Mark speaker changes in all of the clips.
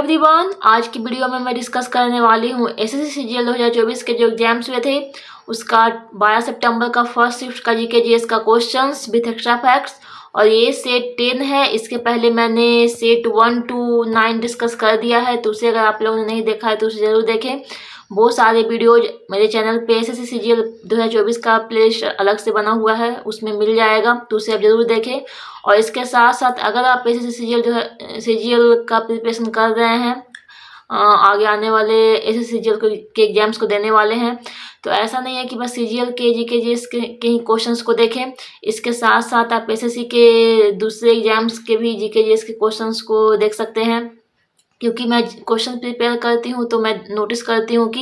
Speaker 1: Everyone, आज की video में मैं डिस्कस करने वाली हूँ एसएससी सीजीएल 2024 के जो एग्जाम्स हुए थे उसका 12 सितंबर का फर्स्ट शिफ्ट का जीके जीएस का क्वेश्चंस विथ एक्स्ट्रा फैक्ट्स। और ये सेट 10 है। इसके पहले मैंने सेट 1 to 9 डिस्कस कर दिया है, तो उसे अगर आप लोगों ने नहीं देखा है तो उसे ज़रूर देखें। बहुत सारे वीडियोज मेरे चैनल पे एसएससी सीजीएल 2024 का प्लेलिस्ट अलग से बना हुआ है, उसमें मिल जाएगा, तो उसे आप ज़रूर देखें। और इसके साथ साथ अगर आप एसएससी सीजीएल का प्रिपरेशन कर रहे हैं, आगे आने वाले एसएससी सीजीएल के एग्जाम्स को देने वाले हैं, तो ऐसा नहीं है कि बस सीजीएल के जीके जीएस के ही क्वेश्चंस को देखें। इसके साथ साथ आप एसएससी के दूसरे एग्जाम्स के भी जीके जीएस के क्वेश्चंस को देख सकते हैं, क्योंकि मैं क्वेश्चन प्रिपेयर करती हूँ तो मैं नोटिस करती हूँ कि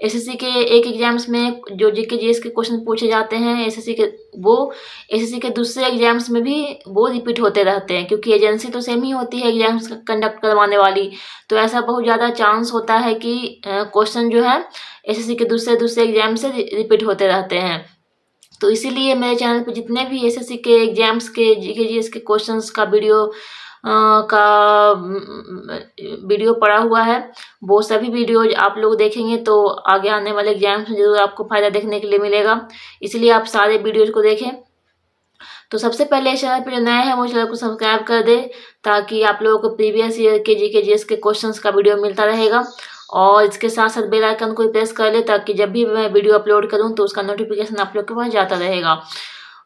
Speaker 1: एसएससी के एक एग्जाम्स में जो जीके जीएस के क्वेश्चन पूछे जाते हैं एसएससी के दूसरे एग्जाम्स में भी वो रिपीट होते रहते हैं, क्योंकि एजेंसी तो सेम ही होती है एग्जाम्स कंडक्ट करवाने वाली। तो ऐसा बहुत ज़्यादा चांस होता है कि क्वेश्चन जो है एसएससी के दूसरे एग्जाम से रिपीट होते रहते हैं। तो इसीलिए मेरे चैनल पर जितने भी एसएससी के एग्जाम्स के जीके जीएस के क्वेश्चंस का वीडियो पड़ा हुआ है, वो सभी वीडियोज आप लोग देखेंगे तो आगे आने वाले एग्जाम्स में जरूर आपको फ़ायदा देखने के लिए मिलेगा। इसलिए आप सारे वीडियोज को देखें। तो सबसे पहले इस चैनल पर जो नए हैं वो चैनल को सब्सक्राइब कर दे, ताकि आप लोगों को प्रीवियस ईयर के जीके जीएस के क्वेश्चंस का वीडियो मिलता रहेगा। और इसके साथ साथ बेल आइकन को प्रेस कर ले, ताकि जब भी मैं वीडियो अपलोड करूँ तो उसका नोटिफिकेशन आप लोग के पास जाता रहेगा।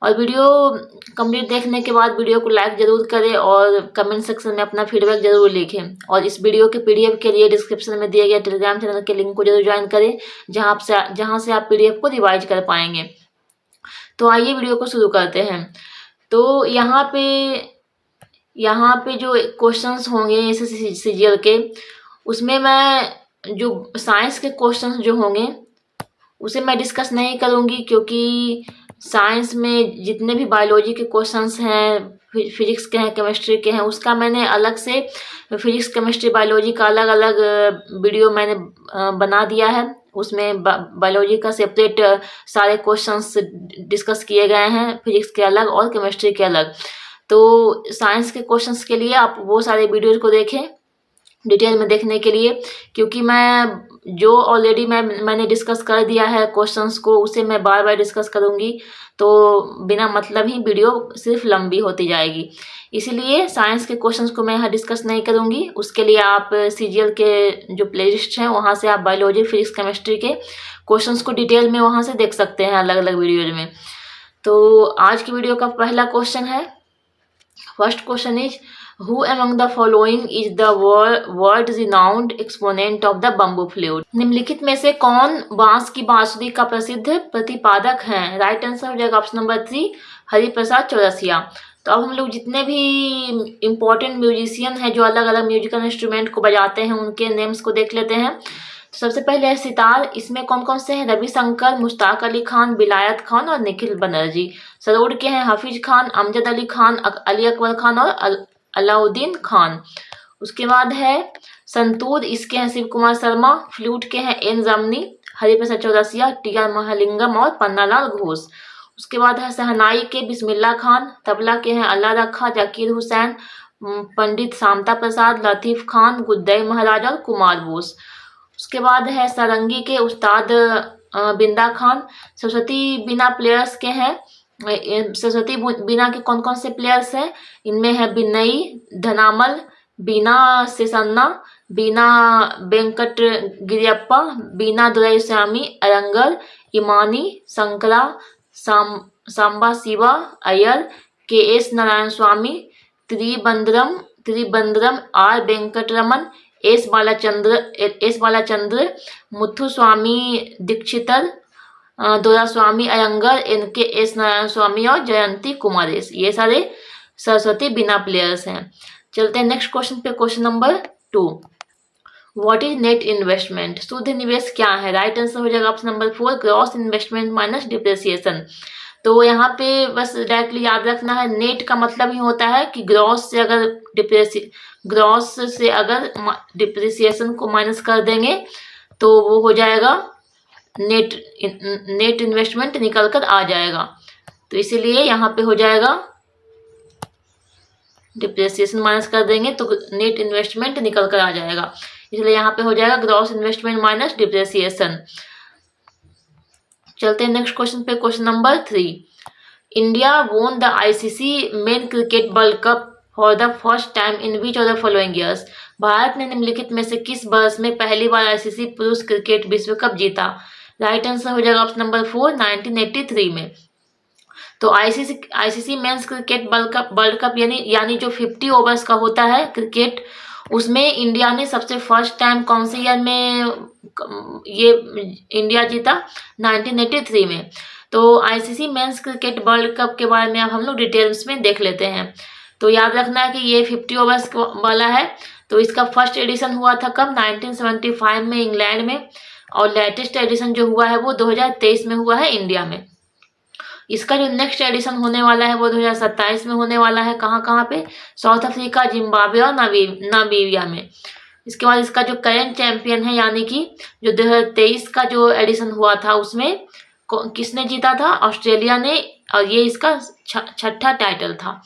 Speaker 1: और वीडियो कंप्लीट देखने के बाद वीडियो को लाइक ज़रूर करें और कमेंट सेक्शन में अपना फीडबैक ज़रूर लिखें। और इस वीडियो के पीडीएफ के लिए डिस्क्रिप्शन में दिए गए टेलीग्राम चैनल के लिंक को जरूर ज्वाइन करें, जहां से आप पीडीएफ को रिवाइज कर पाएंगे। तो आइए वीडियो को शुरू करते हैं। तो यहाँ पे जो क्वेश्चंस होंगे एसएससी सीजीएल के, उसमें मैं जो साइंस के क्वेश्चंस जो होंगे उसे मैं डिस्कस नहीं करूँगी, क्योंकि साइंस में जितने भी बायोलॉजी के क्वेश्चंस हैं, फिजिक्स के हैं, केमिस्ट्री के हैं, उसका मैंने अलग से फिजिक्स केमिस्ट्री बायोलॉजी का अलग अलग वीडियो मैंने बना दिया है। उसमें बायोलॉजी का सेपरेट सारे क्वेश्चंस डिस्कस किए गए हैं, फिजिक्स के अलग और केमिस्ट्री के अलग। तो साइंस के क्वेश्चंस के लिए आप वो सारे वीडियोज़ को देखें डिटेल में देखने के लिए, क्योंकि मैं जो ऑलरेडी मैंने डिस्कस कर दिया है क्वेश्चंस को, उसे मैं बार बार डिस्कस करूँगी तो बिना मतलब ही वीडियो सिर्फ लंबी होती जाएगी। इसीलिए साइंस के क्वेश्चंस को मैं यहाँ डिस्कस नहीं करूँगी। उसके लिए आप सीजीएल के जो प्लेलिस्ट हैं वहाँ से आप बायोलॉजी, फिजिक्स, केमिस्ट्री के क्वेश्चंस को डिटेल में वहाँ से देख सकते हैं अलग अलग वीडियोज में। तो आज की वीडियो का पहला क्वेश्चन है, first question is Who among the following is the world renowned exponent of the bamboo flute? निम्नलिखित में से कौन बांस की बांसुरी का प्रसिद्ध प्रतिपादक हैं? राइट आंसर हो जाएगा ऑप्शन नंबर 3, हरिप्रसाद चौरसिया। तो अब हम लोग जितने भी इम्पोर्टेंट म्यूजिशियन हैं जो अलग अलग म्यूजिकल इंस्ट्रूमेंट को बजाते हैं उनके नेम्स को देख लेते हैं। तो सबसे पहले है सितार। इसमें कौन कौन से हैं? रविशंकर, मुश्ताक अली खान, विलायत खान और निखिल बनर्जी। सरोद के हैं हाफिज खान, अमजद अली खान, अली अकबर खान और अलाउद्दीन खान। उसके बाद है संतूर। इसके हैं शिव कुमार शर्मा। फ्लूट के हैं एन जामनी, हरिप्रसाद चौरसिया, टी.आर. महालिंगम और पन्नालाल घोष। उसके बाद है शहनाई के बिस्मिल्लाह खान। तबला के हैं अल्लाह रखा, जाकिर हुसैन, पंडित शामता प्रसाद, लतीफ़ खान, गुद्दई महाराज और कुमार बोस। उसके बाद है सारंगी के उस्ताद बिंदा खान। सरस्वती बीना प्लेयर्स के हैं, सरस्वती बीना के कौन कौन से प्लेयर्स हैं? इनमें है Veena, Dhanammal, Veena Seshanna, Veena Venkata Giriyappa, Veena Doraiswamy Iyengar, Emani, Sankara, Samba Shiva Iyer, K S. Narayan Swami, Trivandrum R. Venkataraman, S Balachandra, Muthuswami Dikshitar, Doraswamy Iyengar, N K S. Narayan Swami और जयंती कुमारेश। ये सारे सरस्वती बिना प्लेयर्स हैं। चलते हैं नेक्स्ट क्वेश्चन पे, question number 2। What is net investment? शुद्ध निवेश क्या है? राइट आंसर हो जाएगा option number 4, gross investment minus depreciation. तो यहाँ पे बस डायरेक्टली याद रखना है, नेट का मतलब ही होता है कि ग्रॉस से अगर डिप्रिसिएशन को माइनस कर देंगे तो वो हो जाएगा नेट इन्वेस्टमेंट निकल कर आ जाएगा। तो इसीलिए यहाँ पे हो जाएगा डिप्रेसिएशन माइनस कर देंगे तो नेट इन्वेस्टमेंट निकल कर आ जाएगा, इसलिए यहाँ पे हो जाएगा ग्रॉस इन्वेस्टमेंट माइनस डिप्रेसिएशन। चलते हैं नेक्स्ट क्वेश्चन पे, question number 3। India won the ICC main cricket world cup for the first time in which of the following years. Bharat ने निम्नलिखित में से किस वर्ष में पहली बार आईसीसी पुरुष क्रिकेट विश्व कप जीता। राइट आंसर हो जाएगा ऑप्शन नंबर 4, 1983 में। तो ICC men's cricket world cup यानी जो 50 ओवर्स का होता है क्रिकेट, उसमें इंडिया ने सबसे फर्स्ट टाइम कौन से ईयर में ये इंडिया जीता, 1983 में। तो ICC men's cricket world cup के बारे में अब हम लोग डिटेल्स में देख लेते हैं। तो याद रखना है कि ये 50 ओवर्स वाला है। तो इसका फर्स्ट एडिशन हुआ था कब, 1975 में इंग्लैंड में, और लेटेस्ट एडिशन जो हुआ है वो 2023 में हुआ है इंडिया में। इसका जो नेक्स्ट एडिशन होने वाला है वो 2027 में होने वाला है। कहाँ पे, साउथ अफ्रीका, जिम्बाब्वे और नामीबिया में। इसके बाद इसका जो करंट चैंपियन है, यानी कि जो 2023 का जो एडिशन हुआ था उसमें किसने जीता था, ऑस्ट्रेलिया ने, और ये इसका छठा टाइटल था।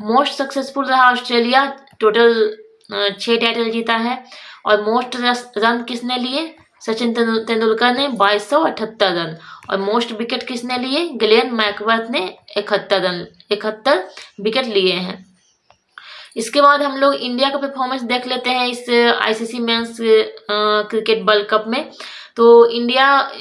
Speaker 1: मोस्ट सक्सेसफुल रहा ऑस्ट्रेलिया, टोटल 6 टाइटल जीता है। और मोस्ट रन किसने लिए, सचिन तेंदुलकर ने 2278 रन। और मोस्ट विकेट किसने लिए, ग्लेन मैकवर्थ ने 71 विकेट लिए हैं। इसके बाद हम लोग इंडिया का परफॉर्मेंस देख लेते हैं इस ICC men's cricket world cup में। तो इंडिया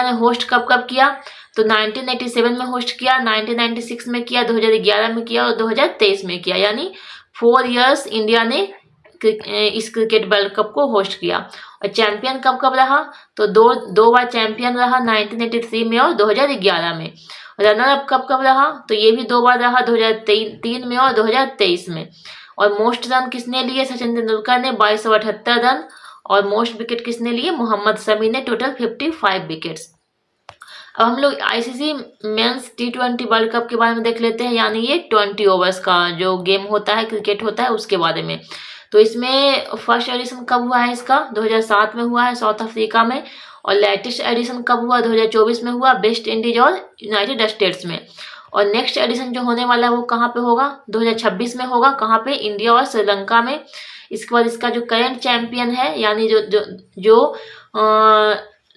Speaker 1: ने होस्ट कब किया, तो 1987 में होस्ट किया, 1996 में किया, 2011 में किया और 2023 में किया, यानी 4 इयर्स इंडिया ने इस क्रिकेट वर्ल्ड कप को होस्ट किया। और चैंपियन कब रहा, तो दो बार चैंपियन रहा, 1983 में और 2011 में। रनर अप कब रहा, तो ये भी 2 बार रहा, 2003 में और 2023 में। और मोस्ट रन किसने लिए, सचिन तेंदुलकर ने 2278 रन। और मोस्ट विकेट किसने लिए, मोहम्मद शमी ने, टोटल 55 विकेट्स। अब हम लोग ICC men's T20 world cup के बारे में देख लेते हैं, यानी ये 20 ओवर्स का जो गेम होता है, क्रिकेट होता है, उसके बारे में। तो इसमें फर्स्ट एडिशन कब हुआ है इसका, 2007 में हुआ है साउथ अफ्रीका में। और लेटेस्ट एडिशन कब हुआ, 2024 में हुआ, वेस्ट इंडीज और यूनाइटेड स्टेट्स में। और नेक्स्ट एडिशन जो होने वाला है वो कहाँ पे होगा, 2026 में होगा, कहाँ पे, इंडिया और श्रीलंका में। इसके बाद इसका जो करंट चैंपियन है, यानी जो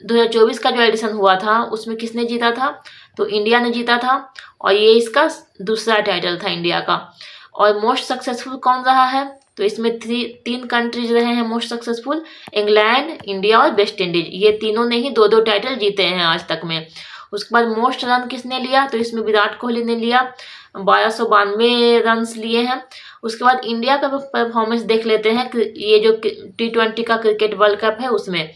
Speaker 1: 2024 का जो एडिशन हुआ था उसमें किसने जीता था, तो इंडिया ने जीता था। और ये इसका दूसरा टाइटल था इंडिया का। और मोस्ट सक्सेसफुल कौन रहा है, तो इसमें 3 कंट्रीज रहे हैं मोस्ट सक्सेसफुल, इंग्लैंड, इंडिया और वेस्ट इंडीज। ये तीनों ने ही 2-2 टाइटल जीते हैं आज तक में। उसके बाद मोस्ट रन किसने लिया, तो इसमें विराट कोहली ने लिया, 1292 रन लिए हैं। उसके बाद इंडिया का परफॉर्मेंस देख लेते हैं, ये जो T20 का क्रिकेट वर्ल्ड कप है उसमें।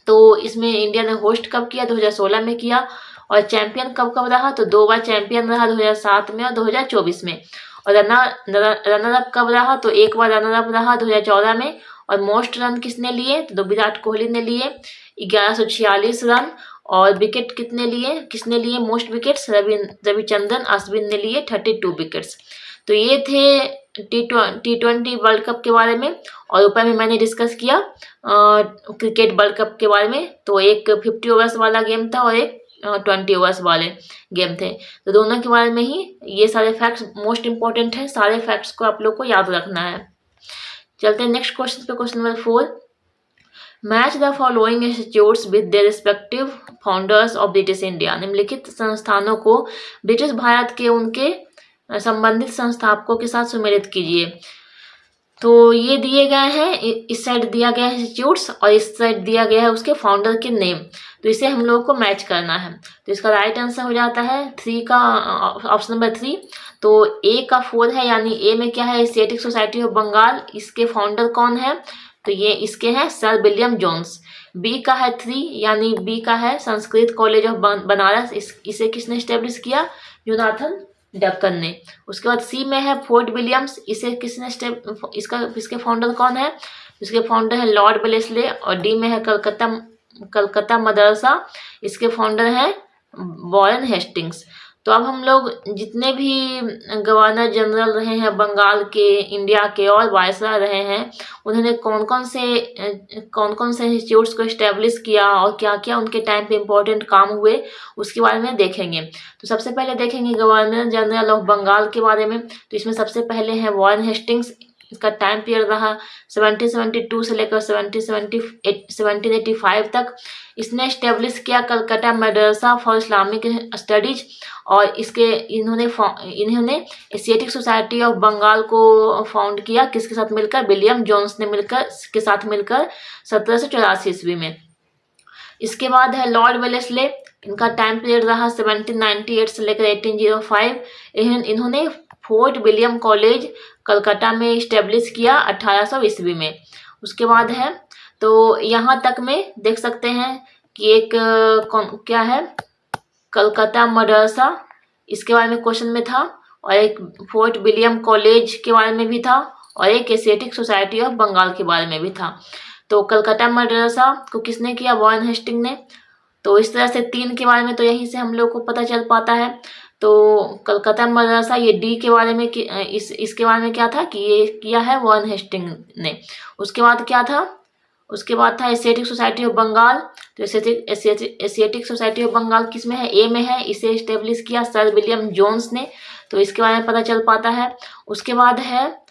Speaker 1: तो इसमें इंडिया ने होस्ट कब किया, 2016 में किया। और चैंपियन कब रहा, तो 2 बार चैंपियन रहा, 2007 में और 2024 में। और रनर अप कब रहा, तो 1 बार रनर अप रहा, 2014 में। और मोस्ट रन किसने लिए, तो विराट कोहली ने लिए 1146 रन। और विकेट किसने लिए मोस्ट विकेट्स, रविचंद्रन अश्विन ने लिए 32 विकेट्स। तो ये थे T20 वर्ल्ड कप के बारे में। और ऊपर में मैंने डिस्कस किया क्रिकेट वर्ल्ड कप के बारे में। तो एक 50 ओवर्स वाला गेम था और एक 20 ओवर्स वाले गेम थे। तो दोनों के बारे में ही ये सारे फैक्ट्स मोस्ट इंपॉर्टेंट है, सारे फैक्ट्स को आप लोग को याद रखना है। चलते हैं नेक्स्ट क्वेश्चन पे, question number 4। Match the following institutes with their respective founders of British India. निम्नलिखित संस्थानों को ब्रिटिश भारत के उनके संबंधित संस्थापकों के साथ सुमेलित कीजिए। तो ये दिए गए हैं, इस साइड दिया गया है इंस्टीट्यूट्स और इस साइड दिया गया है उसके फाउंडर के नेम। तो इसे हम लोगों को मैच करना है। तो इसका राइट आंसर हो जाता है 3 का ऑप्शन नंबर 3। तो ए का 4 है, यानी ए में क्या है, एशियाटिक सोसाइटी ऑफ बंगाल। इसके फाउंडर कौन है, तो ये इसके हैं सर विलियम जोन्स। बी का है 3, यानी बी का है संस्कृत कॉलेज ऑफ बनारस। इसे किसने स्टेब्लिश किया, जोनाथन डक्कन ने। उसके बाद सी में है फोर्ट विलियम्स। इसे किसने इसके फाउंडर कौन है, इसके फाउंडर है लॉर्ड वेलेस्ले। और डी में है कलकत्ता मदरसा। इसके फाउंडर हैं वॉरेन हेस्टिंग्स। तो अब हम लोग जितने भी गवर्नर जनरल रहे हैं बंगाल के, इंडिया के, और वायसराय रहे हैं, उन्होंने कौन कौन से इंस्टीट्यूट्स को इस्टेब्लिश किया और क्या क्या उनके टाइम पे इम्पोर्टेंट काम हुए, उसके बारे में देखेंगे। तो सबसे पहले देखेंगे गवर्नर जनरल ऑफ बंगाल के बारे में। तो इसमें सबसे पहले है वॉरेन हेस्टिंग्स। इसका टाइम पीरियड रहा 1772 से लेकर 1785 तक। इसने इस्टेब्लिश किया Calcutta Madrasa for Islamic studies, और इन्होंने एशियाटिक सोसाइटी ऑफ बंगाल को फाउंड किया। किसके साथ मिलकर? विलियम जोन्स ने के साथ मिलकर 1784 ईस्वी में। इसके बाद है लॉर्ड वेलेस्ले। इनका टाइम पीरियड रहा 1798 से लेकर 1805। इन्होंने फोर्ट विलियम कॉलेज कलकत्ता में इस्टेब्लिश किया 1800 ईस्वी में। उसके बाद है, तो यहाँ तक में देख सकते हैं कि एक क्या है, कलकत्ता मदरसा, इसके बारे में क्वेश्चन में था, और एक फोर्ट विलियम कॉलेज के बारे में भी था, और एक एशियाटिक सोसाइटी ऑफ बंगाल के बारे में भी था। तो कलकत्ता मदरसा को किसने किया? वॉरेन हेस्टिंग ने। तो इस तरह से 3 के बारे में तो यहीं से हम लोग को पता चल पाता है। तो कलकत्ता मदरसा, ये डी के बारे में इसके बारे में क्या था कि ये किया है वॉरेन हेस्टिंग ने। उसके बाद क्या था? उसके बाद था एशियाटिक सोसाइटी ऑफ बंगाल। तो एशियाटिक सोसाइटी ऑफ बंगाल किस में है? ए में है। इसे इस्टेब्लिश किया सर विलियम जोन्स ने। तो इसके बारे में पता चल पाता है। उसके बाद है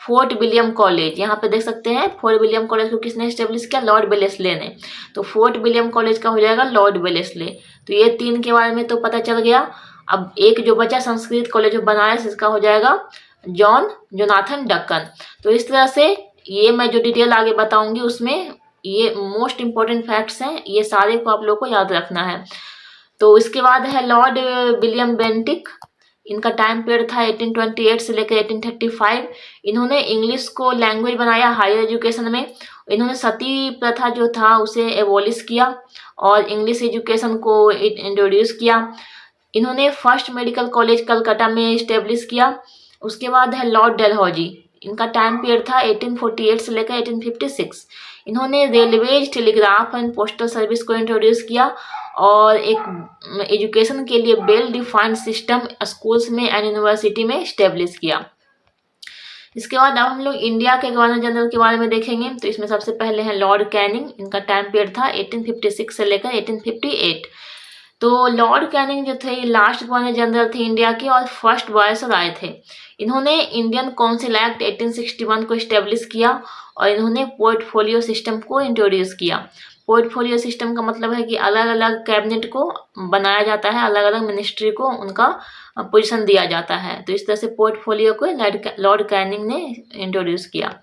Speaker 1: फोर्ट विलियम कॉलेज। यहाँ पे देख सकते हैं फोर्ट विलियम कॉलेज को किसने इस्टेब्लिश किया? लॉर्ड वेलेस्ले ने। तो फोर्ट विलियम कॉलेज का हो जाएगा लॉर्ड वेलेस्ले। तो ये 3 के बारे में तो पता चल गया। अब एक जो बचा संस्कृत कॉलेज ऑफ बनारस, इसका हो जाएगा जोनाथन डक्कन। तो इस तरह से ये मैं जो डिटेल आगे बताऊंगी उसमें ये मोस्ट इम्पोर्टेंट फैक्ट्स हैं, ये सारे को आप लोग को याद रखना है। तो इसके बाद है लॉर्ड विलियम बेंटिक। इनका टाइम पीरियड था 1828 से लेकर 1835। इन्होंने इंग्लिश को लैंग्वेज बनाया हायर एजुकेशन में। इन्होंने सती प्रथा जो था उसे एबॉलिश किया और इंग्लिश एजुकेशन को इंट्रोड्यूस किया। इन्होंने फर्स्ट मेडिकल कॉलेज कलकत्ता में इस्टेब्लिश किया। उसके बाद है लॉर्ड डलहौजी। इनका टाइम पीरियड था 1848 से लेकर 1856। इन्होंने railways, telegraph and postal service को इंट्रोड्यूस किया और एक एजुकेशन के लिए वेल डिफाइंड सिस्टम स्कूल्स में एंड यूनिवर्सिटी में इस्टेब्लिश किया। इसके बाद अब हम लोग इंडिया के गवर्नर जनरल के बारे में देखेंगे। तो इसमें सबसे पहले हैं लॉर्ड कैनिंग। इनका टाइम पीरियड था 1856 से लेकर 1858। तो लॉर्ड कैनिंग जो थे लास्ट गवर्नर जनरल थे इंडिया के और फर्स्ट वायसराय थे। इन्होंने इंडियन काउंसिल एक्ट 1861 को इस्टेब्लिश किया और इन्होंने पोर्टफोलियो सिस्टम को इंट्रोड्यूस किया। पोर्टफोलियो सिस्टम का मतलब है कि अलग अलग कैबिनेट को बनाया जाता है, अलग अलग मिनिस्ट्री को उनका पोजीशन दिया जाता है। तो इस तरह से पोर्टफोलियो को लॉर्ड कैनिंग ने इंट्रोड्यूस किया।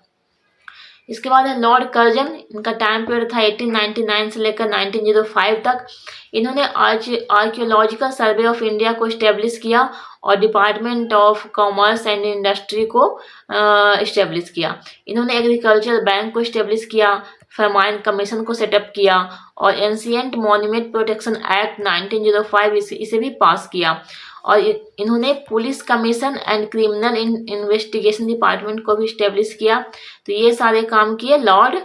Speaker 1: इसके बाद है लॉर्ड कर्जन। इनका टाइम पीरियड था 1899 से लेकर 1905 तक। इन्होंने आर्कियोलॉजिकल सर्वे ऑफ इंडिया को इस्टेब्लिश किया और department of commerce and industry को इस्टेब्लिश किया। इन्होंने एग्रीकल्चर बैंक को इस्टेब्लिश किया, फेमाइन कमीशन को सेटअप किया और एंशिएंट मॉन्यूमेंट प्रोटेक्शन एक्ट 1905 इसे भी पास किया। और इन्होंने police commission and criminal investigation department को भी इस्टेब्लिश किया। तो ये सारे काम किए लॉर्ड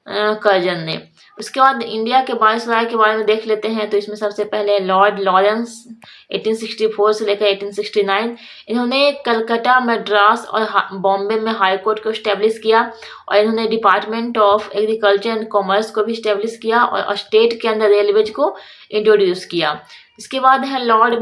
Speaker 1: कर्जन ने। उसके बाद इंडिया के वायसराय के बारे में देख लेते हैं। तो इसमें सबसे पहले लॉर्ड लॉरेंस 1864 से लेकर 1869। इन्होंने कलकत्ता, मद्रास और बॉम्बे में हाई कोर्ट को इस्टेब्लिश किया और इन्होंने department of agriculture and commerce को भी इस्टेब्लिश किया और स्टेट के अंदर रेलवेज को इंट्रोड्यूस किया। इसके बाद है लॉर्ड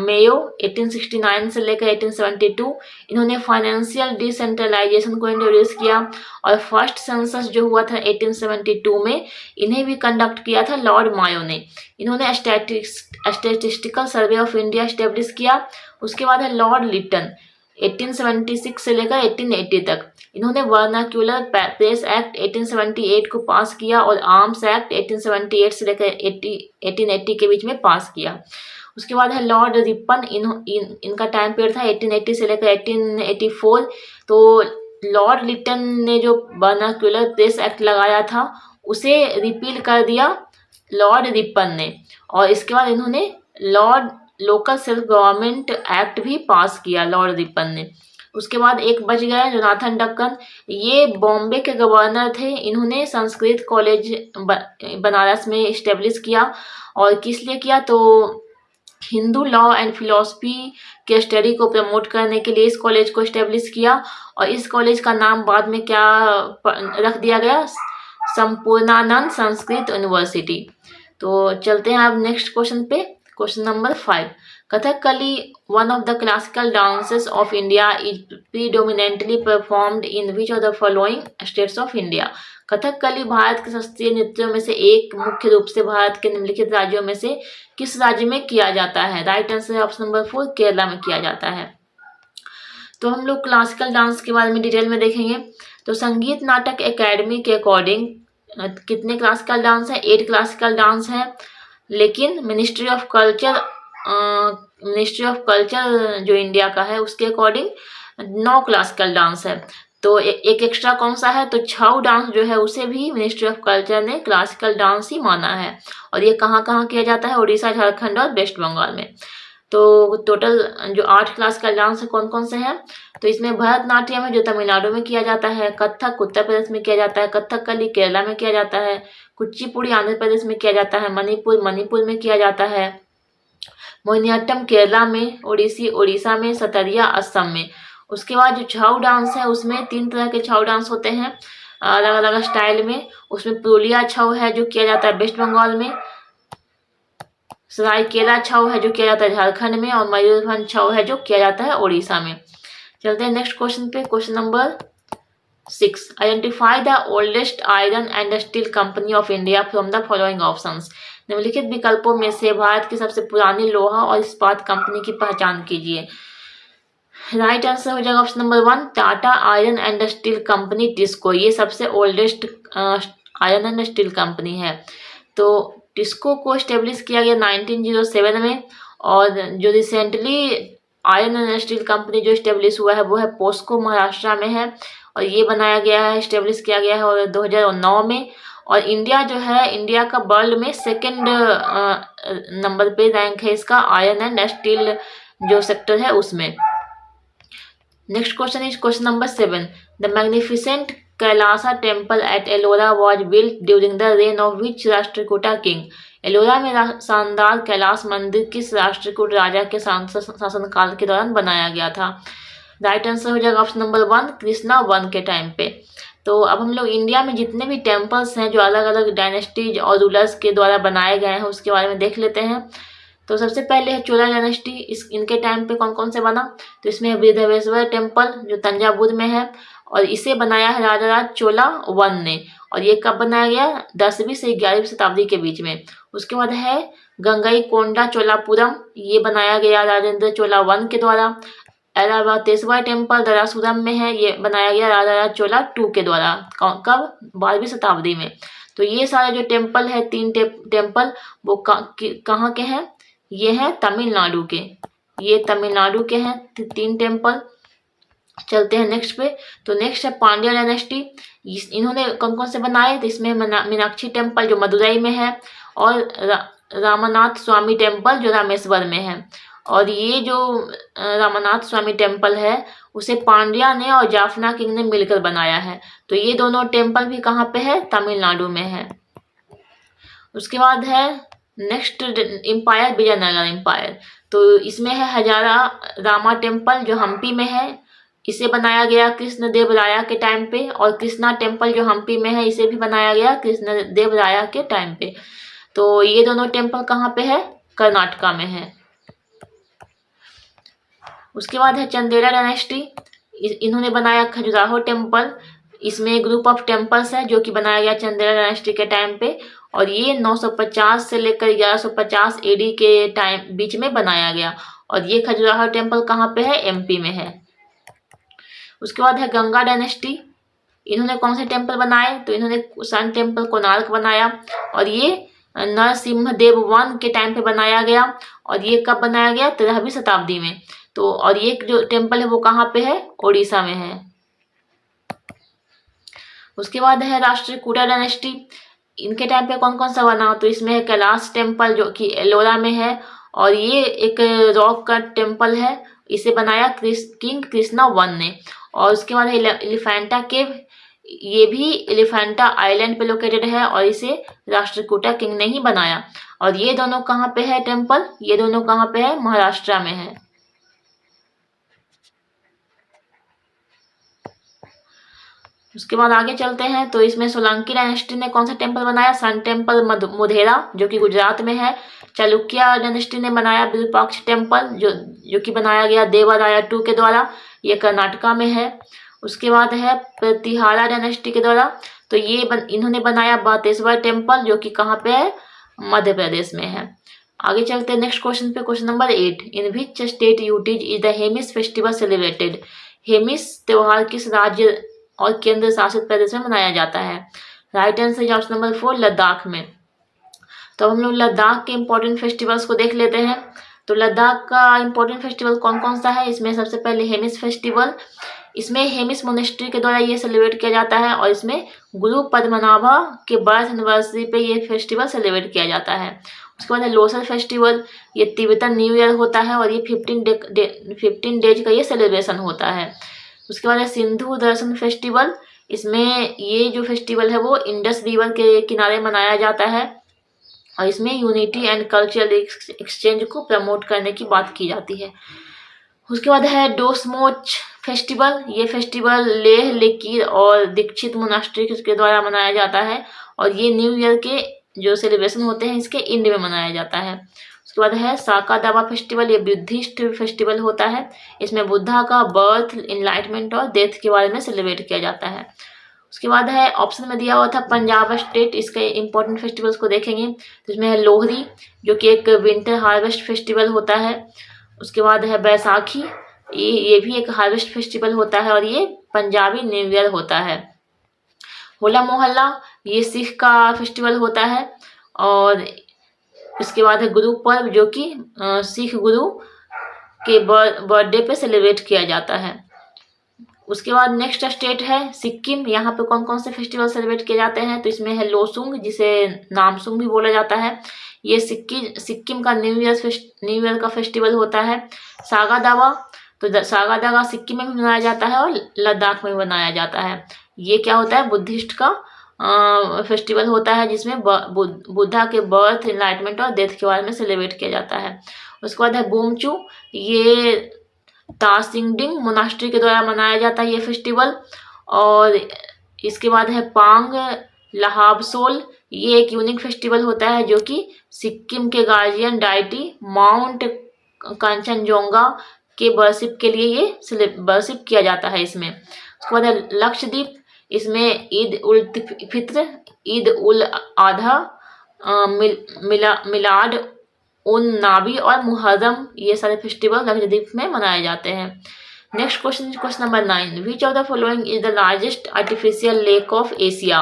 Speaker 1: मेयो 1869 से लेकर 1872। इन्होंने फाइनेंशियल डिसेंट्रलाइजेशन को इंट्रोड्यूस किया और फर्स्ट सेंसस जो हुआ था 1872 में इन्हें भी कंडक्ट किया था लॉर्ड मायो ने। इन्होंने statistical survey of India establish किया। उसके बाद है लॉर्ड लिटन 1876 से लेकर 1880 तक। इन्होंने वर्नाक्यूलर प्रेस एक्ट 1878 को पास किया और आर्म्स एक्ट 1878 से लेकर 1880 के बीच में पास किया। उसके बाद है लॉर्ड रिपन। इनका टाइम पीरियड था 1880 से लेकर 1884। तो लॉर्ड लिटन ने जो वर्नाक्यूलर प्रेस एक्ट लगाया था उसे रिपील कर दिया लॉर्ड रिपन ने और इसके बाद इन्होंने Lord local self government act भी पास किया लॉर्ड रिपन ने। उसके बाद एक बच गया जोनाथन डक्कन। ये बॉम्बे के गवर्नर थे। इन्होंने संस्कृत कॉलेज बनारस में इस्टेब्लिश किया और किस लिए किया? तो हिंदू लॉ एंड फिलॉसफी के स्टडी को प्रमोट करने के लिए इस कॉलेज को इस्टेब्लिश किया और इस कॉलेज का नाम बाद में क्या रख दिया गया, संपूर्णानंद संस्कृत यूनिवर्सिटी। तो चलते हैं अब नेक्स्ट क्वेश्चन पे, question number 5। Kathakali one of the classical dances of India is predominantly performed in which of the following states of India. Kathakali Bharat के शास्त्रीय नृत्यों में से एक मुख्य रूप से भारत के निम्नलिखित राज्यों में से किस राज्य में किया जाता है। राइट आंसर है ऑप्शन नंबर 4, केरला में किया जाता है। तो हम लोग क्लासिकल डांस के बारे में डिटेल में देखेंगे। तो संगीत नाटक एकेडमी के अकॉर्डिंग कितने क्लासिकल डांस है, 8 क्लासिकल डांस है, लेकिन मिनिस्ट्री ऑफ कल्चर जो इंडिया का है उसके अकॉर्डिंग 9 क्लासिकल डांस है। तो एक एक्स्ट्रा कौन सा है, तो छऊ डांस जो है उसे भी मिनिस्ट्री ऑफ कल्चर ने क्लासिकल डांस ही माना है। और ये कहाँ कहाँ किया जाता है, उड़ीसा, झारखंड और वेस्ट बंगाल में। तो टोटल जो 8 क्लासिकल डांस है कौन कौन से हैं, तो इसमें भरतनाट्यम है जो तमिलनाडु में किया जाता है, कथक उत्तर प्रदेश में किया जाता है, कथकली केरला में किया जाता है, कुचिपुड़ी आंध्र प्रदेश में किया जाता है, मणिपुर में किया जाता है, मोहिनीअट्टम केरला में, ओडिसी उड़ीसा में, सतरिया असम में। उसके बाद जो छऊ डांस है उसमें 3 तरह के छऊ डांस होते हैं अलग अलग स्टाइल में। उसमें पुरुलिया छऊ है जो किया जाता है वेस्ट बंगाल में, सरायकेला छऊ है जो किया जाता है झारखंड में, और मयूरभंज छऊ है जो किया जाता है उड़ीसा में। चलते हैं नेक्स्ट क्वेश्चन पे, question number 6। Identify the oldest iron and steel company of India from the following options. निम्नलिखित विकल्पों में से भारत की सबसे पुरानी लोहा और इस्पात कंपनी की पहचान कीजिए। राइट आंसर हो जाएगा option number 1, Tata iron and steel company TISCO. ये सबसे oldest iron and steel company है। तो टिस्को को स्टेब्लिश किया गया 1907 में, और जो recently iron and steel company जो स्टेब्लिश हुआ है वो है पोस्को, महाराष्ट्र में है, और ये बनाया गया है, स्टेब्लिश किया गया है और 2009 में। और इंडिया जो है, इंडिया का वर्ल्ड में 2nd नंबर पे रैंक है इसका आयरन एंड स्टील जो सेक्टर है उसमें। Next question is question number 7। The magnificent Kailasa temple at Ellora was built during the rain of which Rashtrakuta king. Ellora में शानदार कैलाश मंदिर किस राष्ट्रकूट राजा के शासनकाल के दौरान बनाया गया था। राइट आंसर हो जाएगा ऑप्शन नंबर 1, कृष्णा 1 के टाइम पे। तो अब हम लोग इंडिया में जितने भी टेम्पल्स हैं जो अलग अलग डायनेस्टीज और रूलर्स के द्वारा बनाए गए हैं उसके बारे में देख लेते हैं। तो सबसे पहले है चोला डायनेस्टी, इनके टाइम पे कौन कौन से बना, तो इसमें बृहदेश्वर टेम्पल जो तंजावुर में है, और इसे बनाया है राजा राज चोला 1 ने, और ये कब बनाया गया, 10वीं से 11वीं शताब्दी के बीच में। उसके बाद है गंगई कोंडा चोलापुरम, ये बनाया गया राजेंद्र चोला 1 के द्वारा। ऐरावतेश्वर टेम्पल दरासुरम में है, ये बनाया गया राजा राज चोला 2 के द्वारा, कब, 12वीं शताब्दी में। तो ये सारे जो टेम्पल है 3 टेम्पल वो कहाँ के हैं, ये हैं तमिलनाडु के, ये तमिलनाडु के हैं 3 टेम्पल। चलते हैं नेक्स्ट पे। तो नेक्स्ट है पांड्या डायनेस्टी, इन्होंने कौन कौन से बनाए, तो इसमें मीनाक्षी टेम्पल जो मदुरई में है, और रामनाथ स्वामी टेम्पल जो रामेश्वर में है। और ये जो रामनाथ स्वामी टेम्पल है उसे पांड्या ने और जाफना किंग ने मिलकर बनाया है। तो ये दोनों टेम्पल भी कहाँ पे है, तमिलनाडु में है। उसके बाद है नेक्स्ट एम्पायर, विजयनगर एम्पायर। तो इसमें है हजारा रामा टेम्पल जो हम्पी में है, इसे बनाया गया कृष्णदेव राया के टाइम पे, और कृष्णा टेम्पल जो हम्पी में है इसे भी बनाया गया कृष्णदेव राया के टाइम पे। तो ये दोनों टेम्पल कहाँ पे है, कर्नाटका में है। उसके बाद है चंदेला डायनेस्टी, इन्होंने बनाया खजुराहो टेम्पल, इसमें ग्रुप ऑफ टेम्पल्स है जो कि बनाया गया चंदेला डायनेस्टी के टाइम पे, और ये 950 से लेकर 1150 एडी के टाइम बीच में बनाया गया। और ये खजुराहो टेम्पल कहाँ पे है, एमपी में है। उसके बाद है गंगा डायनेस्टी, इन्होंने कौन से टेम्पल बनाए, तो इन्होंने सन टेम्पल कोणार्क बनाया, और ये नरसिम्हदेव 1 के टाइम पे बनाया गया, और ये कब बनाया गया, 13वीं शताब्दी में। तो और ये जो टेम्पल है वो कहाँ पे है, ओडिशा में है। उसके बाद है राष्ट्रकूटा डायनेस्टी, इनके टाइम पे कौन कौन सा बना, तो इसमें है कैलाश टेम्पल जो कि एलोरा में है, और ये एक रॉक का टेम्पल है, इसे बनाया किंग कृष्णा 1 ने। और उसके बाद है एलिफेंटा केव, ये भी एलिफेंटा आइलैंड पे लोकेटेड है और इसे राष्ट्रकूटा किंग ने ही बनाया। और ये दोनों कहाँ पे है टेम्पल, ये दोनों कहाँ पे है, महाराष्ट्र में है। उसके बाद आगे चलते हैं तो इसमें सोलंकी डायनेस्टी ने कौन सा टेम्पल बनाया, सन टेम्पल मोधेरा जो कि गुजरात में है। चालुक्य डायनेस्टी ने बनाया विरूपाक्ष टेम्पल जो कि बनाया गया देवराया II के द्वारा, ये कर्नाटका में है। उसके बाद है प्रतिहारा डायनेस्टी के द्वारा, तो ये इन्होंने बनाया बातेश्वर टेम्पल जो कि कहाँ पे है, मध्य प्रदेश में है। आगे चलते हैं नेक्स्ट क्वेश्चन पे, question number 8, in which state UTs is the Hemis festival celebrated. Hemis त्योहार किस राज्य और केंद्र शासित प्रदेश में मनाया जाता है। राइट आंसर है ऑप्शन नंबर 4, लद्दाख में। तो हम लोग लद्दाख के इम्पोर्टेंट फेस्टिवल्स को देख लेते हैं। तो लद्दाख का इम्पोर्टेंट फेस्टिवल कौन कौन सा है, इसमें सबसे पहले हेमिस फेस्टिवल, इसमें हेमिस मोनेस्ट्री के द्वारा ये सेलिब्रेट किया जाता है और इसमें गुरु पद्मनाभा के बर्थ एनिवर्सरी पे ये फेस्टिवल सेलिब्रेट किया जाता है। उसके बाद है लोसर फेस्टिवल, ये तिब्बतन न्यू ईयर होता है और ये 15 डेज का ये सेलिब्रेशन होता है। उसके बाद है सिंधु दर्शन फेस्टिवल, इसमें ये जो फेस्टिवल है वो इंडस रिवर के किनारे मनाया जाता है और इसमें यूनिटी एंड कल्चरल एक्सचेंज को प्रमोट करने की बात की जाती है। उसके बाद है डोसमोच फेस्टिवल, ये फेस्टिवल लेह लेकीर और दीक्षित मोनास्ट्री के द्वारा मनाया जाता है और ये न्यू ईयर के जो सेलिब्रेशन होते हैं इसके एंड में मनाया जाता है। उसके बाद है साकादावा फेस्टिवल, ये बुद्धिस्ट फेस्टिवल होता है, इसमें बुद्धा का बर्थ, इनलाइटमेंट और डेथ के बारे में सेलिब्रेट किया जाता है। उसके बाद है ऑप्शन में दिया हुआ था पंजाब स्टेट, इसके इंपॉर्टेंट फेस्टिवल्स को देखेंगे तो इसमें है लोहरी जो कि एक विंटर हार्वेस्ट फेस्टिवल होता है। उसके बाद है बैसाखी, ये भी एक हार्वेस्ट फेस्टिवल होता है और ये पंजाबी न्यू ईयर होता है। होला मोहल्ला, ये सिख का फेस्टिवल होता है और इसके बाद है गुरु पर्व जो कि सिख गुरु के बर्थडे पे सेलिब्रेट किया जाता है। उसके बाद नेक्स्ट स्टेट है सिक्किम, यहाँ पे कौन कौन से फेस्टिवल सेलिब्रेट किए जाते हैं तो इसमें है लोसुंग जिसे नामसुंग भी बोला जाता है, ये सिक्किम का न्यू ईयर का फेस्टिवल होता है। सागा दावा, तो सागा दावा सिक्किम में भी मनाया जाता है और लद्दाख में भी मनाया जाता है। ये क्या होता है, बुद्धिस्ट का फेस्टिवल होता है जिसमें बुद्धा के बर्थ, इनलाइटमेंट और डेथ के बारे में सेलिब्रेट किया जाता है। उसके बाद है बोमचू, ये तासिंगडिंग मोनास्ट्री के द्वारा मनाया जाता है ये फेस्टिवल। और इसके बाद है पांग लहाबसोल, ये एक यूनिक फेस्टिवल होता है जो कि सिक्किम के गार्जियन डाइटी माउंट कंचनजोंगा के वर्शिप के लिए ये वर्शिप किया जाता है इसमें। उसके बाद है लक्षद्वीप, इसमें ईद उल फित्र, ईद उल अधा, मिलाद उन नाबी और मुहर्रम, ये सारे फेस्टिवल लक्षद्वीप में मनाए जाते हैं। Next question, question number 9, which of the following is the largest artificial lake of Asia.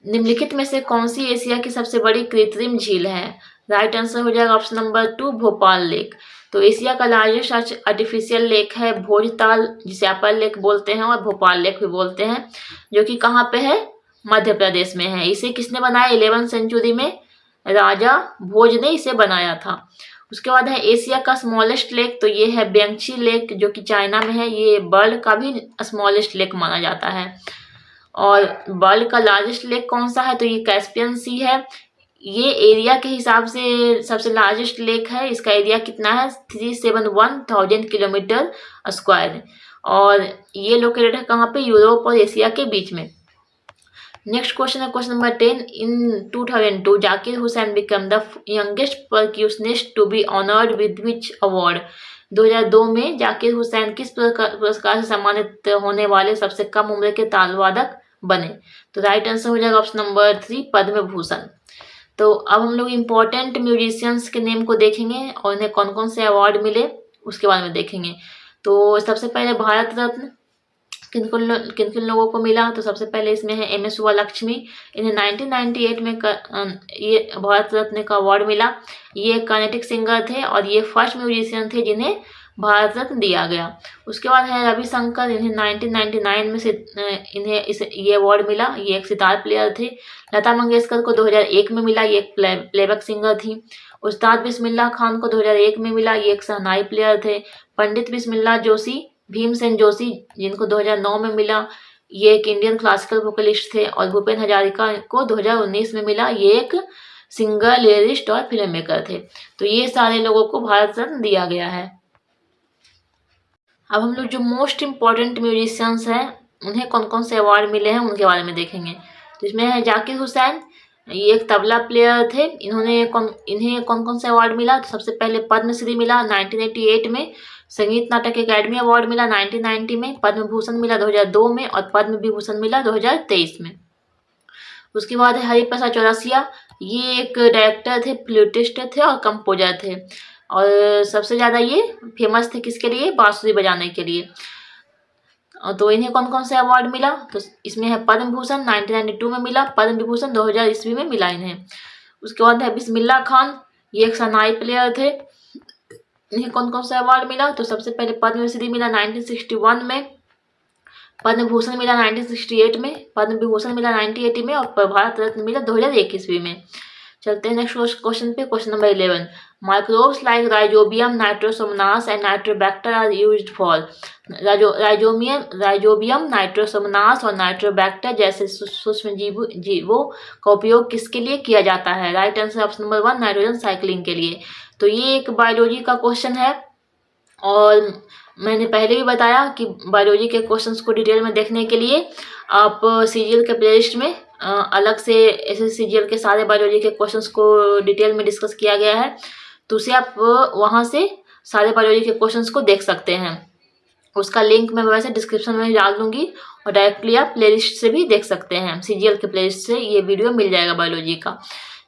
Speaker 1: निम्नलिखित में से कौन सी एशिया की सबसे बड़ी कृत्रिम झील है। राइट आंसर हो जाएगा ऑप्शन नंबर 2, भोपाल लेक। तो एशिया का लार्जेस्ट आर्टिफिशियल लेक है भोजताल, जिसे अपर लेक बोलते हैं और भोपाल लेक भी बोलते हैं, जो कि कहाँ पे है, मध्य प्रदेश में है। इसे किसने बनाया, 11वीं सेंचुरी में राजा भोज ने इसे बनाया था। उसके बाद है एशिया का स्मॉलेस्ट लेक, तो ये है बेंगची लेक जो कि चाइना में है, ये वर्ल्ड का भी स्मॉलेस्ट लेक माना जाता है। और वर्ल्ड का लार्जेस्ट लेक कौन सा है, तो ये कैस्पियन सी है, ये एरिया के हिसाब से सबसे लार्जेस्ट लेक है। इसका एरिया कितना है, 371,000 किलोमीटर स्क्वायर और ये लोकेटेड है कहाँ पे, यूरोप और एशिया के बीच में। नेक्स्ट क्वेश्चन है question number 10, in 2002 Zakir Hussain became the youngest percussionist to be honoured with which award. 2002 में जाकिर हुसैन किस पुरस्कार से सम्मानित होने वाले सबसे कम उम्र के ताल वादक बने। तो राइट आंसर हो जाएगा ऑप्शन नंबर 3, पद्म भूषण। तो अब हम लोग इम्पोर्टेंट म्यूजिशियंस के नेम को देखेंगे और उन्हें कौन कौन से अवार्ड मिले उसके बारे में देखेंगे। तो सबसे पहले भारत रत्न किन किन लोगों को मिला, तो सबसे पहले इसमें है एम एस सुब्बालक्ष्मी, इन्हें 1998 में ये भारत रत्न का अवार्ड मिला। ये कर्नाटिक सिंगर थे और ये फर्स्ट म्यूजिशियन थे जिन्हें भारत रत्न दिया गया। उसके बाद है रविशंकर, इन्हें 1999 में से ये अवार्ड मिला, ये एक सितार प्लेयर थे। लता मंगेशकर को 2001 में मिला, ये एक प्लेबैक सिंगर थी। उस्ताद बिस्मिल्लाह खान को 2001 में मिला, ये एक शहनाई प्लेयर थे। पंडित बिस्मिल्लाह जोशी, भीमसेन जोशी जिनको 2009 में मिला, ये एक इंडियन क्लासिकल वोकलिस्ट थे। और भूपेन हजारिका को 2019 में मिला, ये एक सिंगर, लिरिस्ट और फिल्म मेकर थे। तो ये सारे लोगों को भारत रत्न दिया गया है। अब हम लोग जो मोस्ट इम्पॉर्टेंट म्यूजिशियंस हैं उन्हें कौन कौन से अवार्ड मिले हैं उनके बारे में देखेंगे। तो इसमें है जाकिर हुसैन, ये एक तबला प्लेयर थे। इन्हें कौन कौन से अवार्ड मिला। तो सबसे पहले पद्मश्री मिला 1988 में, संगीत नाटक अकेडमी अवार्ड मिला 1990 में, पद्म भूषण मिला 2002 में और पद्म विभूषण मिला 2023 में। उसके बाद है हरिप्रसाद चौरसिया, ये एक डायरेक्टर थे, फ्लूटिस्ट थे और कंपोजर थे। और सबसे ज़्यादा ये फेमस थे किसके लिए, बांसुरी बजाने के लिए। तो इन्हें कौन कौन से अवार्ड मिला। तो इसमें है पद्म भूषण 1992 में मिला, पद्म विभूषण 2000 ईस्वी में मिला इन्हें। उसके बाद है बिस्मिल्लाह खान, ये एक सनाई प्लेयर थे। इन्हें कौन कौन सा अवार्ड मिला। तो सबसे पहले पद्मश्री मिला 1961 में, पद्म भूषण मिला 1968 में, पद्म विभूषण मिला 1980 में और भारत रत्न मिला 2001 ईस्वी में। चलते हैं नेक्स्ट क्वेश्चन पे। Question number 11, microbes like rhizobium, nitrosomonas and nitrobacter are used for. Rhizobium, nitrosomonas और नाइट्रोबैक्टर जैसे सूक्ष्म जीवों का उपयोग किसके लिए किया जाता है। Right answer option number 1, nitrogen cycling के लिए। तो ये एक बायोलॉजी का क्वेश्चन है और मैंने पहले भी बताया कि बायोलॉजी के क्वेश्चंस को डिटेल में देखने के लिए आप सीजीएल के प्लेलिस्ट में अलग से ऐसे सीजीएल के सारे बायोलॉजी के क्वेश्चंस को डिटेल में डिस्कस किया गया है। तो उसे आप वहाँ से सारे बायोलॉजी के क्वेश्चंस को देख सकते हैं। उसका लिंक मैं वैसे डिस्क्रिप्शन में डाल दूंगी और डायरेक्टली आप प्लेलिस्ट से भी देख सकते हैं। सीजीएल के प्लेलिस्ट से ये वीडियो मिल जाएगा बायोलॉजी का।